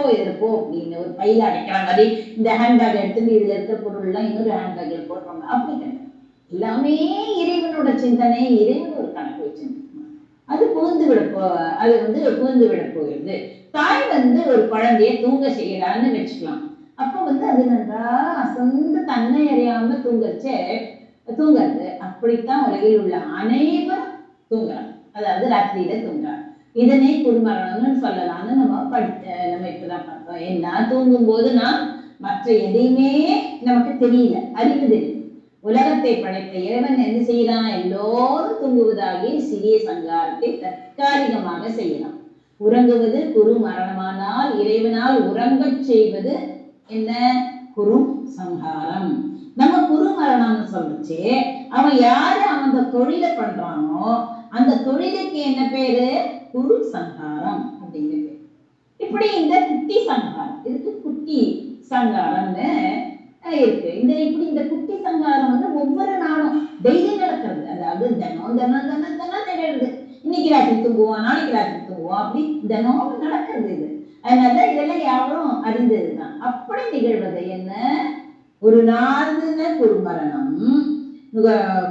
அப்படின்னு ஒரு பையில அடைக்கிற மாதிரி இந்த ஹேண்ட்பேக் எடுத்துட்டு இதுல இருக்கிற பொருள் எல்லாம் இன்னொரு ஹேண்ட்பேக்ல போடுறாங்க, அப்படி கிடையாது. எல்லாமே இறைவனோட சிந்தனை, இறைவன் ஒரு கணக்கு வச்சிருக்கோம், அது புகுந்து விட போகிறது. தாய் வந்து ஒரு குழந்தைய தூங்க செய்யறான்னு வச்சுக்கலாம். அப்ப வந்து அது நல்லா அசந்து தன்னை அறியாம தூங்குறது. அப்படித்தான் உலகில் உள்ள அனைவரும் தூங்குறாங்க, அதாவது ராத்திரியில தூங்குறாங்க. இதனை குருமரணம்னு சொல்லலாம்னு நம்ம இப்பதான் பார்த்தோம். ஏன்னா தூங்கும் போது நாம் மற்ற எதையுமே நமக்கு தெரியல, அறிவு தெரியும். உலகத்தை படைத்த இறைவன் என்ன செய்யலாம்? எல்லோரும் தூங்குவதாகி சிறிய சங்காரத்தை தற்காலிகமாக செய்யலாம். உறங்குவது குரு மரணமானால் இறைவனால் உறங்கச் செய்வது என்ன? குரு சங்காரம். நம்ம குரு மரணம்னு சொல்லிச்சு, அவன் யாரு அவன் தொழிலை பண்றானோ அந்த தொழிலுக்கு என்ன பேரு? குரு சங்காரம் அப்படின்னு பேரு. இப்படி இந்த குட்டி சங்காரம், இதுக்கு குட்டி சங்காரம்னு இருக்கு. இப்படி இந்த குட்டி சங்காரம் வந்து ஒவ்வொரு நாளும் டெய்லி நடக்கிறது. அதாவது தினம் தினம் தினம் தினம் நிகழ்றது. இன்னைக்கு ராத்திரி தூங்குவோம், நாளைக்கு ராத்திரி தூங்குவோம், அப்படி தினம் நடக்கிறது இது. அதனால இதெல்லாம் யாரும் அறிந்ததுதான். அப்படி நிகழ்வது என்ன? ஒரு நாள்னு ஒரு மரணம்,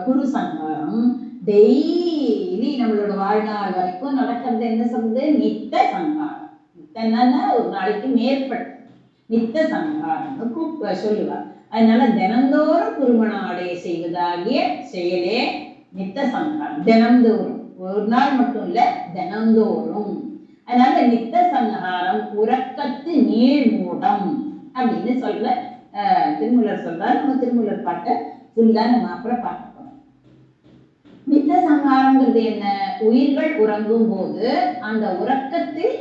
குரு சங்காரம் டெய்லி நம்மளோட வாழ்நாள் வரைக்கும் நடக்கிறது. என்ன சொல்றது? நித்த சங்காரம். நித்தன்னா ஒரு நாளைக்கு மேற்பட்ட நித்த சங்காரம்னு சொல்லுவார். அதனால தினந்தோறும் குருமண ஆடைய செய்வதாகிய செயலே நித்த சங்காரம். தினந்தோறும், ஒரு நாள் மட்டும் இல்ல, தினந்தோறும். அதனால நித்த சங்காரம் உறக்கத்து நீள் மூடம் அப்படின்னு சொல்ற திருமூலர் சொல்றாரு. நம்ம திருமூலர் பாட்டை ஃபுல்லா நம்ம அப்புறம் பார்க்க போறோம். நித்த சங்காரம்ங்கிறது என்ன? உயிர்கள் உறங்கும் போது அந்த உறக்கத்தில்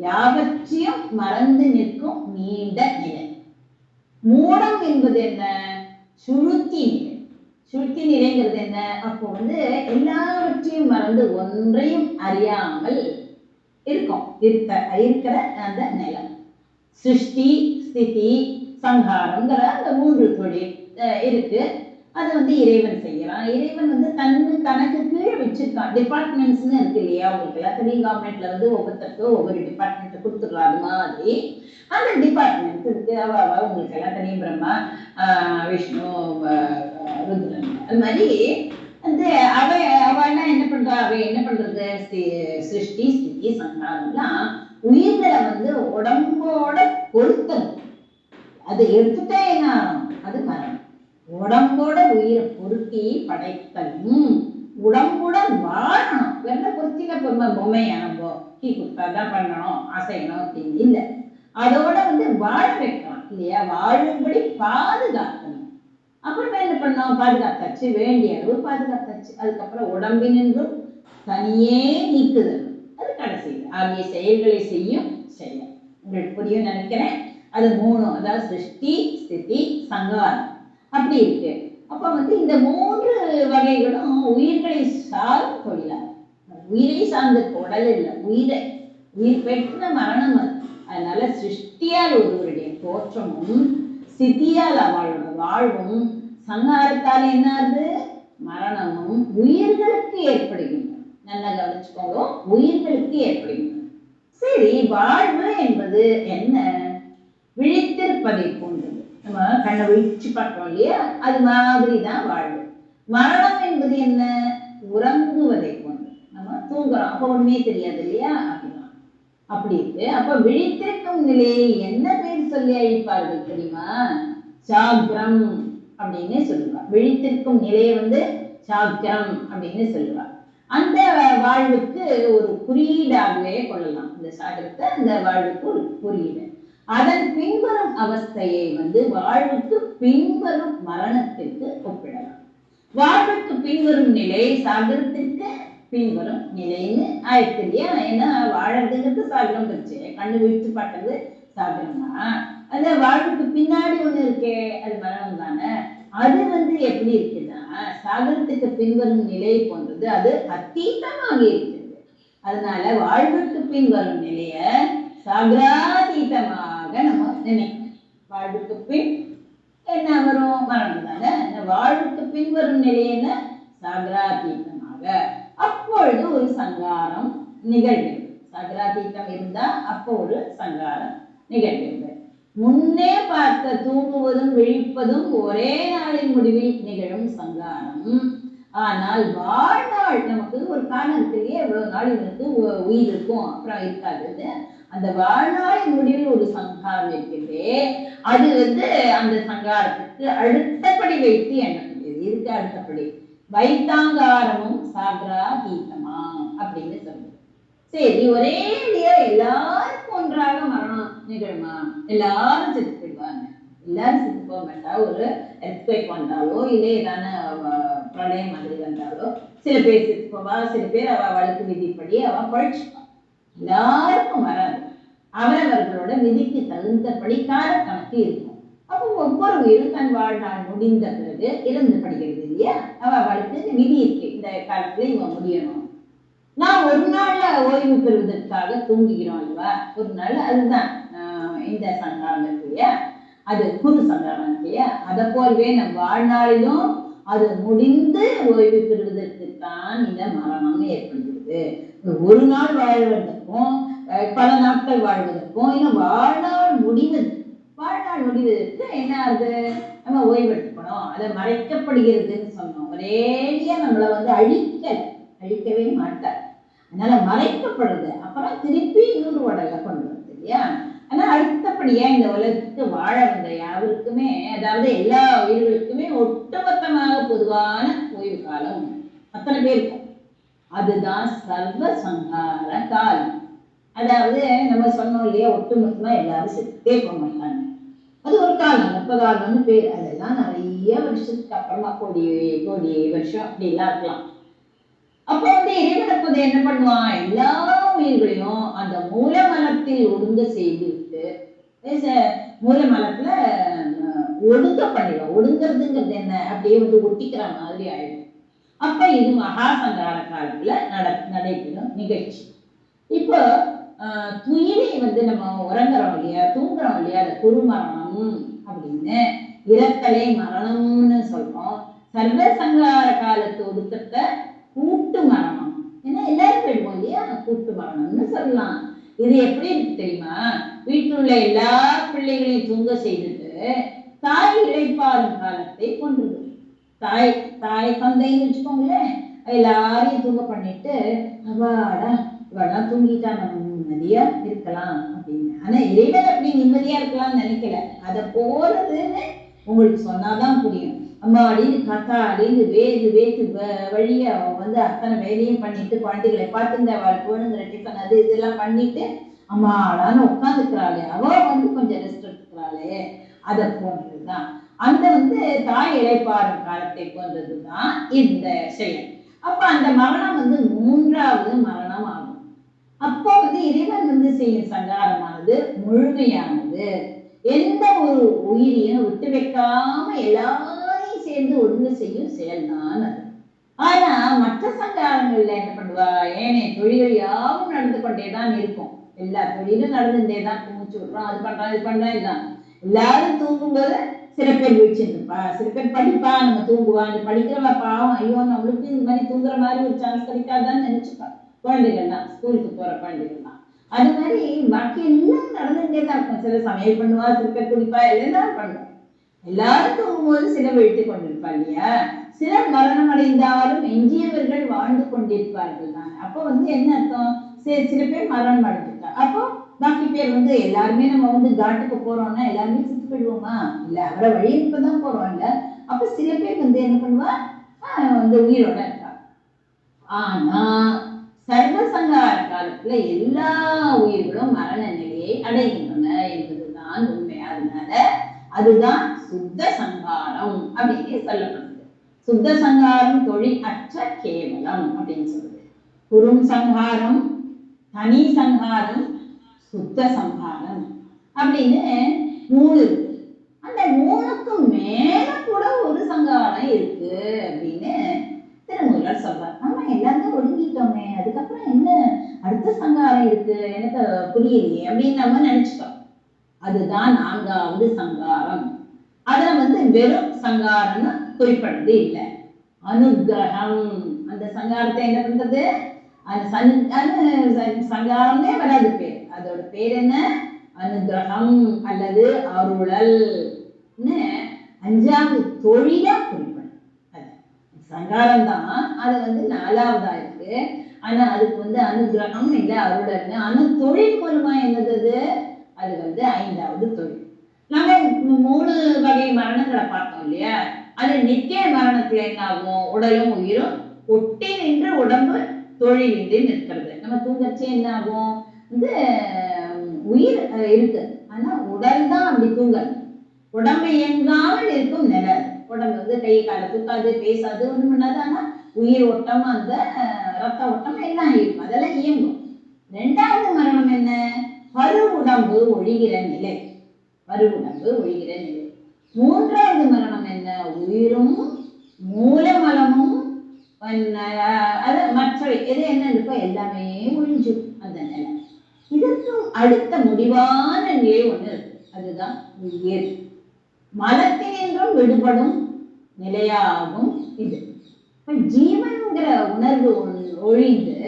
யாவற்றையும் மறந்து நிற்கும் நீண்ட நிலை. மூடம் என்பது என்ன? சுழுத்தி நிலை. சுழுத்தி நிலைங்கிறது என்ன? அப்போ வந்து எல்லாவற்றையும் மறந்து ஒன்றையும் அறியாமல் இருக்கிற அந்த நிலம். சிருஷ்டி, ஸ்திதி, சங்காரங்கிற அந்த 3 தொழில் இருக்கு. அது வந்து இறைவன் செய்யறான். இறைவன் வந்து தனக்கு கீழே வச்சிருக்கான். டிபார்ட்மெண்ட்ஸ்ன்னு இருக்கு இல்லையா? உங்களுக்கு எல்லாம் தெரியும். கவர்மெண்ட்ல வந்து ஒவ்வொருத்தருக்கும் ஒவ்வொரு டிபார்ட்மெண்ட் கொடுத்துடுறாரு மாதிரி அந்த டிபார்ட்மெண்ட் இருக்கு. அவ உங்களுக்கு எல்லாம் தெரியும். பிரம்மா, விஷ்ணு, ருத்ரன், அது மாதிரி வந்து அவெல்லாம் என்ன பண்றா? என்ன பண்றது? சிருஷ்டி, ஸ்திதி, சங்காரம்லாம் உயிர்களை வந்து உடம்போட பொருத்தணும். அது எடுத்துட்டே என்ன? அது மரணம். உடம்போட உயிரை பொருத்தி படைத்தலும் உடம்புடன் வாழணும். வெள்ள பொருத்தில பொம்மையா நம்ம கீ குத்தாதான் பண்ணணும், அசையணும் அப்படின்னு இல்லை. அதோட வந்து வாழ வைக்கலாம் இல்லையா? வாழும்படி பாதுகாக்கணும். அப்புறம் என்ன பண்ணோம்? பாதுகாத்தாச்சு, வேண்டிய அளவு பாதுகாத்தாச்சு. அதுக்கப்புறம் உடம்பினின்றும் தனியே நீக்குதல், அது கடைசியில் ஆகிய செயல்களை செய்யும் செயல். உங்களுக்கு புரியும் நினைக்கிறேன். அது 3, அதாவது சிருஷ்டி, ஸ்திதி, சங்காரம் அப்படி இருக்கு. அப்ப வந்து இந்த 3 வகைகளும் உயிர்களை சார்ந்த தொழிலாகும். உயிரை சார்ந்த உடல் இல்லை, உயிர் பெற்ற மரணம் அது. அதனால சிருஷ்டியால் ஒருவருடைய தோற்றமும், ஸ்திதியால் அவளோட வாழ்வும், சங்காரத்தால் என்னது? மரணமும் உயிர்களுக்கு ஏற்படுகின்றன. நல்லா கவனிச்சுக்கோங்க, உயிர்களுக்கு ஏற்படுகின்றன. சரி, வாழ்வு என்பது என்ன? விழித்திருப்பதை போன்றது. நம்ம கண்ணை விழிச்சு பார்க்கிறோம் இல்லையா? அது மாதிரிதான் வாழ்வு. மரணம் என்பது என்ன? உறங்குவதை போன்றது. நம்ம தூங்குறோம், அப்ப ஒண்ணுமே தெரியாது இல்லையா? அப்படின்னா அப்படி இருக்கு. அப்ப விழித்திருக்கும் நிலையை என்ன பேர் சொல்லி அழைப்பார்கள் தெரியுமா? சாக்ரம் அப்படின்னு சொல்லுவார். விழித்திருக்கும் நிலையை வந்து சாக்ரம் அப்படின்னு சொல்லுவார். அந்த வாழ்வுக்கு ஒரு குறியீடாகவே கொள்ளலாம். இந்த சாகரத்தை அந்த வாழ்வுக்கு ஒரு குறியீடு. அதன் பின்வரும் அவஸ்தையை வந்து வாழ்வுக்கு பின்வரும் மரணத்திற்கு ஒப்பிடலாம். வாழ்வுக்கு பின்வரும் நிலை சாகரத்திற்கு பின்வரும் நிலைன்னு ஆயிடுச்சு இல்லையா? ஏன்னா வாழறதுங்கிறது சாகரம் வச்சு கண்ணு விழிச்சு பார்க்கறது சாகரம்னா, அந்த வாழ்வுக்கு பின்னாடி ஒண்ணு இருக்கே, அது மரணம் தானே. அது வந்து எப்படி இருக்குன்னா, சாகரத்துக்கு பின்வரும் நிலை போன்றது. அது அத்தீதமாக இருக்கிறது. அதனால வாழ்வுக்கு பின்வரும் நிலைய சாகராதீதமாக நம்ம நினைக்கணும். வாழ்வுக்கு பின் என்ன வரும்? மரணம் தானே. வாழ்வுக்கு பின் வரும் நிலையில சாகராதீதமாக அப்பொழுது ஒரு சங்காரம் நிகழ்கிறது. சாகராதீதம் இருந்தா அப்போ ஒரு சங்காரம் நிகழ்கிறது. முன்னே பார்த்த தூங்குவதும் விழிப்பதும் ஒரே நாளின் முடிவில் நிகழும் சங்காரம். ஆனால் வாழ்நாள் நமக்கு ஒரு காரணம் இருக்கு இல்லையா? எவ்வளவு நாள் இவனுக்கு உயிர் இருக்கும், அப்புறம் இருக்காது. அந்த வாழ்நாளின் முடிவில் ஒரு சங்காரம் இருக்கிறது. அது வந்து அந்த சங்காரத்துக்கு அடுத்தபடி வைத்து எண்ணக்கூடியது. இதுக்கு அடுத்தபடி வைத்தாங்காரமும் சாகராதீதமா அப்படின்னு சொல்லுது. சரி, ஒரே எல்லாருக்கும் ஒன்றாக மரணம் நிகழுமா? எல்லாரும் செத்து போயிடுவாங்க? எல்லாரும் செத்து போக மாட்டா. ஒரு எர்த்குவேக் வந்தாலோ இல்லை ஏதான பிரளயம் மாதிரி வந்தாலோ சில பேர் செத்து போவா, சில பேர் அவ வழக்கு விதிப்படி அவ பழிச்சுப்பா. எல்லாருக்கும் வராது. அவரவர்களோட விதிக்கு தகுந்தபடி காலக்கணக்கு இருக்கும். அப்போ ஒவ்வொரு உயிரும் தன் வாழ்நாள் முடிந்த பிறகு இறந்து படுகிறது இல்லையா? அவளுக்கு விதி இருக்கு, இந்த காலத்துல இவன் முடியணும், நான் ஒரு நாள்ல ஓய்வு பெறுவதற்காக தூங்குகிறோம் அல்லவா, ஒரு நாள். அதுதான் இந்த சங்காரம் இருக்கு இல்லையா, அது குரு சங்காரம் இருக்கு இல்லையா, அதை போலவே நம் வாழ்நாளிலும் அது முடிந்து ஓய்வு பெறுவதற்குத்தான் இந்த மரணம் ஏற்படுகிறது. ஒரு நாள் வாழ்வதற்கும் பல நாட்கள் வாழ்வதற்கும் இன்னும் வாழ்நாள் முடிவதற்கு என்ன ஆகுது, நம்ம ஓய்வு எடுத்துக்கணும். அதை மறைக்கப்படுகிறதுன்னு சொன்னோம். ஒரேடியா நம்மளை அழிக்கவே மாட்டார். அதனால மறைக்கப்படுறது, அப்புறம் திருப்பி இன்னொரு உடலை கொண்டு வருது இல்லையா. ஆனா அடுத்தபடியா இந்த உலகத்துக்கு வாழ வந்த யாருக்குமே, அதாவது எல்லா உயிர்களுக்குமே ஒட்டுமொத்தமாக பொதுவான ஓய்வு காலம் அத்தனை பேருக்கும். அதுதான் சர்வ சங்கார காலம். அதாவது நம்ம சொன்னோம் இல்லையா, ஒட்டுமொத்தமா எல்லாரும் செத்தே போக மாட்டாங்க. அது ஒரு காலம், வெப்ப காலம்னு பேர். அதெல்லாம் நிறைய வருஷத்துக்கு அப்புறமா கோடி கோடி வருஷம் அப்படி எல்லாம் இருக்கலாம். அப்ப இறைவனப்பது என்ன பண்ணுவான், எல்லா உயிர்களையும் அந்த மூலமலத்தில் ஒடுங்க செய்துவிட்டு, மூலமலத்துல ஒடுங்க பண்ணிடும். ஒடுங்கிறதுங்கிறது என்ன, அப்படியே ஒட்டிக்கிற மாதிரி ஆயிடும். அப்ப இது மகா சங்கார காலத்துல நடைபெறும் நிகழ்ச்சி. இப்போ துயிலை நம்ம உறங்குறோம் இல்லையா, தூங்குறோம் இல்லையா, அது குருமரணம் அப்படின்னு, இறத்தலை மரணம்னு சொல்றோம். சர்வ சங்கார காலத்து ஒடுக்கத்தை கூட்டு மரணம், ஏன்னா எல்லாரும் போயிடுவோம் இல்லையா, கூட்டு மரணம்னு சொல்லலாம். இது எப்படி இருக்கு தெரியுமா, வீட்டில் உள்ள எல்லா பிள்ளைகளையும் தூங்க செய்துட்டு தாய் இழைப்பாரும் காலத்தை கொன்றுது. தாய் தந்தைன்னு வச்சுக்கோங்களேன், எல்லாரையும் தூங்க பண்ணிட்டு அவாடா இவடா தூங்கிட்டா நம்ம நிம்மதியா இருக்கலாம் அப்படின்னு. ஆனா இறைவன் அப்படி நிம்மதியா இருக்கலாம்னு நினைக்கல. அதை போறதுன்னு உங்களுக்கு சொன்னாதான் புரியும். அம்மாடின்னு கத்தாடின்னு வேத்து வழியா அத்தனை வேலையும் பண்ணிட்டு குழந்தைகளை பார்த்து அவள் போனுங்கிற டிஃபன் அது இதெல்லாம் பண்ணிட்டு அம்மாடான்னு உட்காந்துக்கிறாளே, அவ கொஞ்சம் ரெஸ்ட் எடுத்துக்கிறாளே, அதை போன்றதுதான் அந்த தாய் இழைப்பாறும் காலத்தை போன்றதுதான் இந்த செயல். அப்ப அந்த மரணம் மூன்றாவது மரணம் ஆகும். அப்போ இறைவன் செய்யும் சங்காரமானது முழுமையானது. எந்த ஒரு உயிரையும் விட்டு வைக்காம எல்லாரையும் சேர்ந்து ஒழுங்கு செய்யும் செயல்தான் அது. ஆனா மற்ற சங்காரங்கள்ல என்ன பண்ணுவா, ஏனைய தொழில்கள் யாவும் நடந்து கொண்டேதான் இருக்கும். எல்லா தொழிலும் நடந்துட்டேதான், மூச்சு விடுறோம், அது பண்றோம் இது பண்றோம். இதுதான் எல்லாரும் தூங்கும்போது சில பேர் விழிச்சுருப்பா, சில பேர் படிப்பா, நம்ம தூங்குவா. அந்த படிக்கிறவா பாவம், ஐயோ நம்மளுக்கு இந்த மாதிரி தூங்குற மாதிரி ஒரு சான்ஸ் கிடைக்காதான்னு நினைச்சுப்பா. குழந்தைகள்லாம் ஸ்கூலுக்கு போற குழந்தைகள்லாம் அது மாதிரி பாக்கி எல்லாம் நடந்துட்டே தான் இருக்கும். சில சமையல் பண்ணுவா, சில பேர் குடிப்பா, எல்லாம் பண்ணுவோம். எல்லாரும் தூங்கும்போது சில விழித்து கொண்டிருப்பா இல்லையா. சிலர் மரணம் அடைந்தாலும் எஞ்சியவர்கள் வாழ்ந்து கொண்டிருப்பார்கள் தான். அப்போ என்ன அர்த்தம், சில பேர் மரணம் அடைஞ்சிட்டா, அப்போ பாக்கி பேர் எல்லாருமே நம்ம காட்டுக்கு போறோம்னா எல்லாருமே செத்து போயிடுவோமா, இல்ல அவரை வழி அனுப்பதான் போறோம் இல்ல. அப்ப சில பேர் என்ன பண்ணுவா, உயிரோட இருக்கா. ஆனா சர்வசங்கார காலத்துல எல்லா உயிர்களும் மரண நிலையை அடைகின்றன என்பதுதான் உண்மை. அதனால அதுதான் சுத்த சங்காரம் அப்படின்னு சொல்லப்படுது. சுத்த சங்காரம் தொழில் அற்ற கேவலம் அப்படின்னு சொல்லுது. குறும் சங்காரம், தனி சங்காரம், சுத்த சங்காரம் அப்படின்னு 3 இருக்கு. அந்த 3க்கும் மேல கூட ஒரு சங்காரம் இருக்கு அப்படின்னு திருமூலர் சொல்றார். ஆமா எல்லாமே ஒடுங்கிட்டோமே, அதுக்கப்புறம் என்ன அடுத்த சங்காரம் இருக்கு, எனக்கு புரியலையே அப்படின்னு நம்ம நினைச்சுட்டோம். அதுதான் 4வது சங்காரம். அதுல வெறும் சங்காரம்னு குறிப்பிடுறது இல்லை, அனுகிரகம். அந்த சங்காரத்தை என்ன பண்றது, அந்த சங்காரமே வராது பேர், அதோட பேர் என்ன, அனுகிரகம் அல்லது அருளல். 5வது தொழிலா குறிப்பிடும். சங்காரம் தான், அது 4வதா இருக்கு. ஆனா அதுக்கு அனுகிரகம் இல்ல அருளல்னு. ஆனா தொழில் மூலமா என்னது, அது 5வது தொழில். நம்ம 3 வகை மரணங்களை பார்த்தோம் இல்லையா. அது நித்திய மரணத்துல என்ன ஆகும், உடலும் உயிரும் ஒட்டி நின்று உடம்பு தொழிலின்றி நிற்கிறது. நம்ம தூங்கச்சே என்ன ஆகும், உயிர் இருக்கு ஆனா உடல் தான் அப்படி தூங்கல். உடம்பு இயங்காமல் இருக்கும் நிலை. உடம்பு கை கால தூக்காது, பேசாது, ஒண்ணும் பண்ணாது. ஆனா உயிர் ஓட்டம், அந்த ரத்த ஓட்டம் எல்லாம் இருக்கும், அதெல்லாம் இயங்கும். 2வது மரணம் என்ன, பரு உடம்பு ஒழிகிற நிலை. பருவுடம்பு ஒழிகிற நிலை. 3வது மரணம் என்ன, உயிரும் மூலமலமும் மற்றவை எது என்ன இருக்கோ எல்லாமே ஒழிஞ்சு அந்த நிலை. இதற்கும் அடுத்த முடிவான நிலை ஒண்ணு இருக்கு, அதுதான் உயிர். மலத்தினின்றும் விடுபடும் நிலையாகும் இது. ஜீவன்கிற உணர்வு ஒழிந்து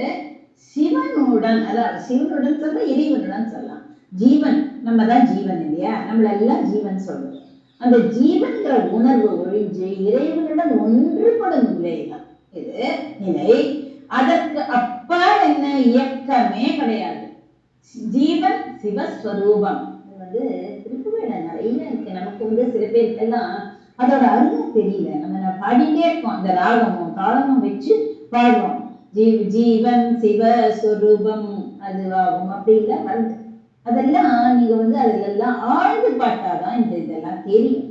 சிவனுடன், அதாவது சிவனுடன் சொல்ல இறைவனுடன் சொல்லலாம். ஜீவன் நம்ம தான் ஜீவன் இல்லையா, நம்மள எல்லாம் ஜீவன் சொல்றோம். அந்த ஜீவன்கிற உணர்வு ஒழிஞ்சு இறைவனுடன் ஒன்றுபடும் நிலைதான் இது நிலை. அதற்கு அப்பா என்ன இயக்கமே கிடையாது. ஜீவன் சிவஸ்வரூபம். இது திருப்புவேட நிறைய இருக்கு. நமக்கு சில பேருக்கெல்லாம் அதோட அருமை தெரியல. நம்ம பாடிட்டே இருக்கோம், அந்த ராகமும் தாளமும் வச்சு பாடுறோம். ஜீவன் சிவஸ்வரூபம் அதுவாகும் அப்படின்லாம் வருது. அதெல்லாம் நீங்க அதுல எல்லாம் ஆழ்ந்து பார்த்தாதான் இதெல்லாம் தெரியும்.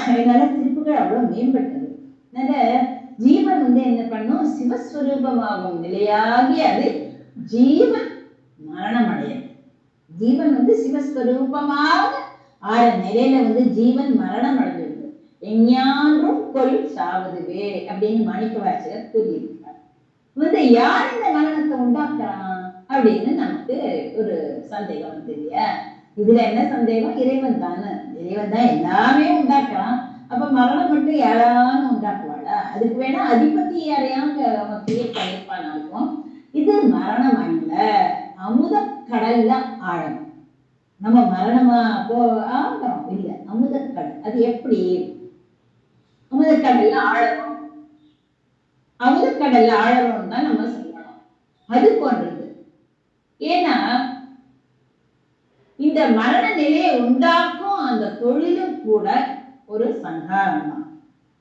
அதனால திருப்புகள் அவ்வளவு மேம்பட்டது. அதனால ஜீவன் என்ன பண்ணும், சிவஸ்வரூபமாகும் நிலையாகி அது ஜீவன் மரணம் அடையும். ஜீவன் சிவஸ்வரூபமாக ஆற நிலையில ஜீவன் மரணம் அடைஞ்சிருக்கு. எஞ்ஞான்றும் கொல் சாவதுவே அப்படின்னு மாணிக்க வாசகர் கூறியிருக்கிறார். யார் இந்த மரணத்தை உண்டாக்குறான் அப்படின்னு நமக்கு ஒரு சந்தேகம் இல்லையா? இதுல என்ன சந்தேகம்? இறைவன் தானே, இறைவன் தான் எல்லாமே உண்டாக்குறான். அப்ப மரணம் மட்டும் யாராலும் உண்டாக்குவாடா? அதுக்கு வேணா அதிபதி யாரையாவது அவன் கிரியேட் பண்ணிருப்பான் இருக்கும். இது மரணம் அல்ல, அமுத கடல்ல ஆழம். நம்ம மரணமா ஆகிறோம் இல்ல, அமுத கடல். அது எப்படி அமுத கடல்ல ஆழணும்? அமுத கடல்ல ஆழணும் தான் நம்ம சொல்லணும். அது போன்றது. ஏன்னா இந்த மரண நிலையை உண்டாக்கும் அந்த தொழிலும் கூட ஒரு சங்காரம் தான்.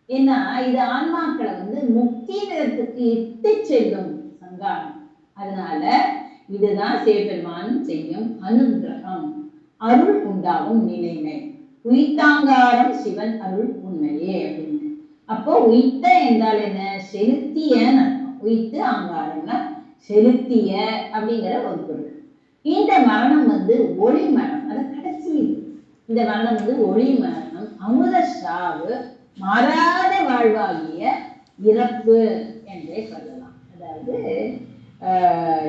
ஏன்னா இது ஆன்மாக்களை முக்தி நிலத்துக்கு இட்டு செல்லும் சங்காரம். அதனால இதுதான் சிவபெருமான் செய்யும் அனுகிரகம், அருள் உண்டாகும் நிலைமை. உயிர்த்தாங்காரம் சிவன் அருள் உண்மையே அப்படின்னு. அப்போ உயிர்த்த என்றால் என்ன? செலுத்தியன்னு அர்த்தம். உயிர்த்து ஆங்காரம்னா செலுத்திய அப்படிங்கிற ஒரு பொருள். இந்த மரணம் ஒளி மரணம். அது கடைசி. இந்த மரணம் ஒளி மரணம், அமுத சாவு, மாறாத வாழ்வாகிய இறப்பு என்றே சொல்லலாம். அதாவது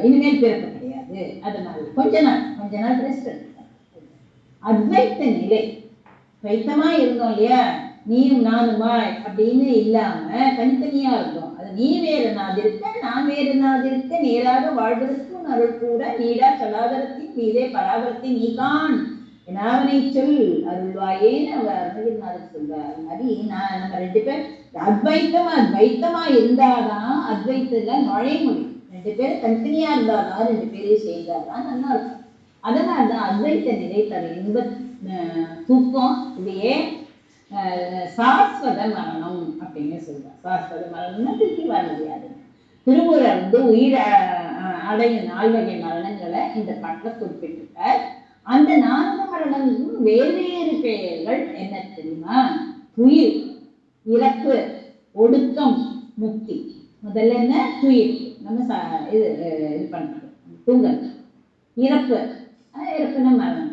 இனிமேல் பிறப்பு கிடையாது. அது மாதிரி கொஞ்ச நாள் ரெஸ்ட் எடுக்க. அத்வைத்த நிலை. துவைத்தமா இருந்தோம் இல்லையா, நீயும் நானுமாய் அப்படின்னு இல்லாம தனித்தனியா இருந்தோம். அது நீ வேறு நாதிருக்க, நான் வேறு நாதிருக்க, நேராக வாழ்வதற்கு அருள் கூட நீடா சலாதரத்தின் மீதே பராபரத்தை நீ காண் எனாவனை சொல் அருள்வாயேன்னு அவர் அருணகிரிநாதர் சொல்றார். அது மாதிரி நம்ம ரெண்டு பேர் அத்வைத்தமா இருந்தாதான் அத்வைத்துல நுழைய முடியும். ரெண்டு பேரும் தனித்தனியா இருந்தாதான், ரெண்டு பேரையும் செய்தாதான் நல்லா இருக்கும். அதனால்தான் அத்வைத்த நிலை தர இன்ப தூக்கம் இதையே சாஸ்வத மரணம் அப்படின்னு சொல்றார். சாஸ்வத மரணம்னா திருப்பி வர முடியாது. திருமூலர் உயிர் அடையும் 4 வகை மரணங்களை இந்த பாட்டில் குறிப்பிட்டிருக்கார். அந்த 4 மரணங்களும் வேறு பெயர்கள் என்ன தெரியுமா? துயில், இறப்பு, ஒடுக்கம், முக்தி. முதல்ல என்ன? துயில், நம்ம இது பண்றது தூங்கல். இறப்புன்னா மரணம்,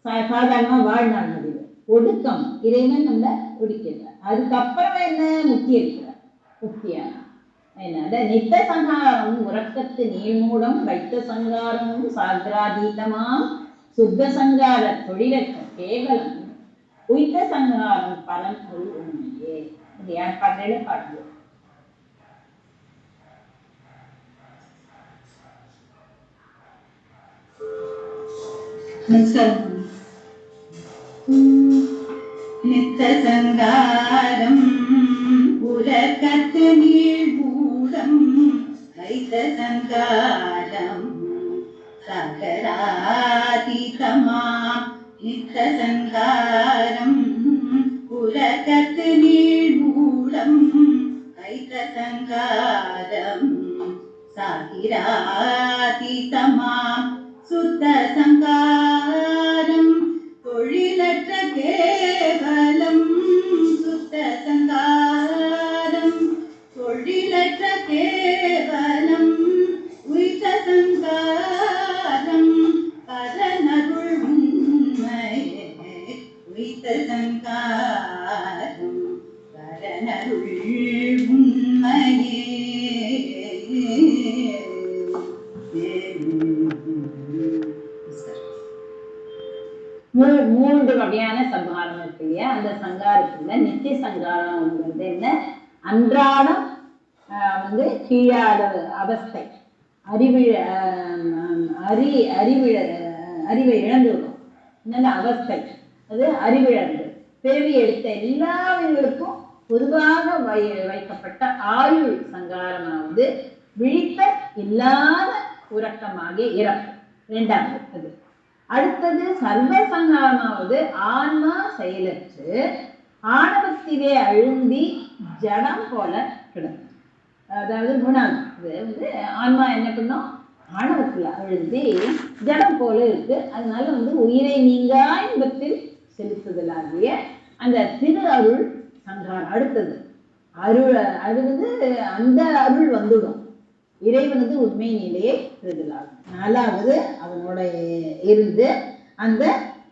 சாதாரணமா வாழ்நாள் முடிவு. ஒடுக்கம், இறைவன் நம்மள ஒடுக்கிறார். அதுக்கப்புறம் என்ன? முக்தி இருக்கிறார், முக்தியான. அதனால நித்த சங்காரம் உறக்கத்து நீழ்மூடம், வைத்த சங்காரமும் சாகராதீதமாம், சுத்த சங்கார தொழிலற்ற கேவலம், உய்த்த சங்காரம் பலன் ஒரு உண்மையே. இது யார் பாடுற பாட்டு? நித்த சங்காரம் உலகத்து நீழ்மூடம், வைத்த சங்காரம் சாகராதீதமாம். நித்த சங்காரம் உலகத்து நீழ்மூடம், வைத்த சங்காரம் சாகிராதீதமாம். சுத்த சங்காரம் தொழிலற்ற கேவலம், சுத்த சங்காரம் தொழிலற்ற கேவலம், உய்த்த சங்காரம் பரனருள் உண்மையே. உய்த்த சங்காரம் பரனருள் உண்மையே. நித்திய சங்காரம்ங்கிறது என்ன? அன்றாடம் வந்து கீழாட அவஸ்தை, அறிவிழ அறிவை இழந்து விடும். நல்ல அவஸ்தை அது அறிவிழந்து. பிறவி எடுத்த எல்லா உயிர்களுக்கும் பொதுவாக வைக்கப்பட்ட ஆயுள் சங்காரமாவது விழித்த இல்லாத உறக்கமாகிய இறப்பு இரண்டாவது. அது அடுத்தது சர்வ சங்காரமாவது ஆன்மா செயலற்று ஆணவத்திலே அழுந்தி ஜடம் போல கிடக்கும். அதாவது மூணாவது வந்து ஆன்மா என்ன பண்ணும்? ஆணவத்தில் அழுந்தி ஜடம் போல இருக்கு. அதனால வந்து உயிரை நீங்கா இன்பத்தில் செலுத்துதலாகிய அந்த திரு அருள் சங்காரம். அடுத்தது அருள், அது வந்து அந்த அருள் வந்துடும். இறைவனது உண்மை நிலையை பெறுதலாகும். நாலாவது அவனோட இருந்து அந்த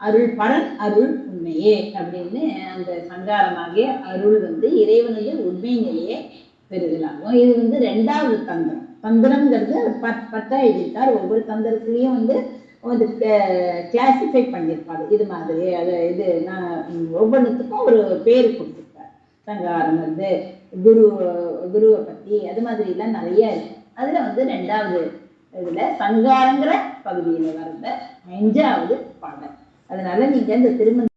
அருள் பரன் அருள் உண்மையே அப்படின்னு அந்த சங்காரமாகிய அருள் வந்து இறைவனது உண்மை நிலையை பெறுதலாகும். இது வந்து ரெண்டாவது தந்திரம். தந்திரம்ங்கிறது 10 எழுதியிருக்கார். ஒவ்வொரு தந்திரத்திலையும் வந்து கிளாசிஃபை பண்ணியிருப்பாரு. இது மாதிரி அது இது நான் ஒவ்வொன்றுத்துக்கும் ஒரு பேர் கொடுத்துருக்காரு. சங்காரம் வந்து குருவை பத்தி அது மாதிரி எல்லாம் நிறைய இருக்கு. அதுல வந்து ரெண்டாவது இதுல சங்காரங்கிற பகுதியில வர்ற 5வது பாடல். அதனால நீங்க இந்த திருமண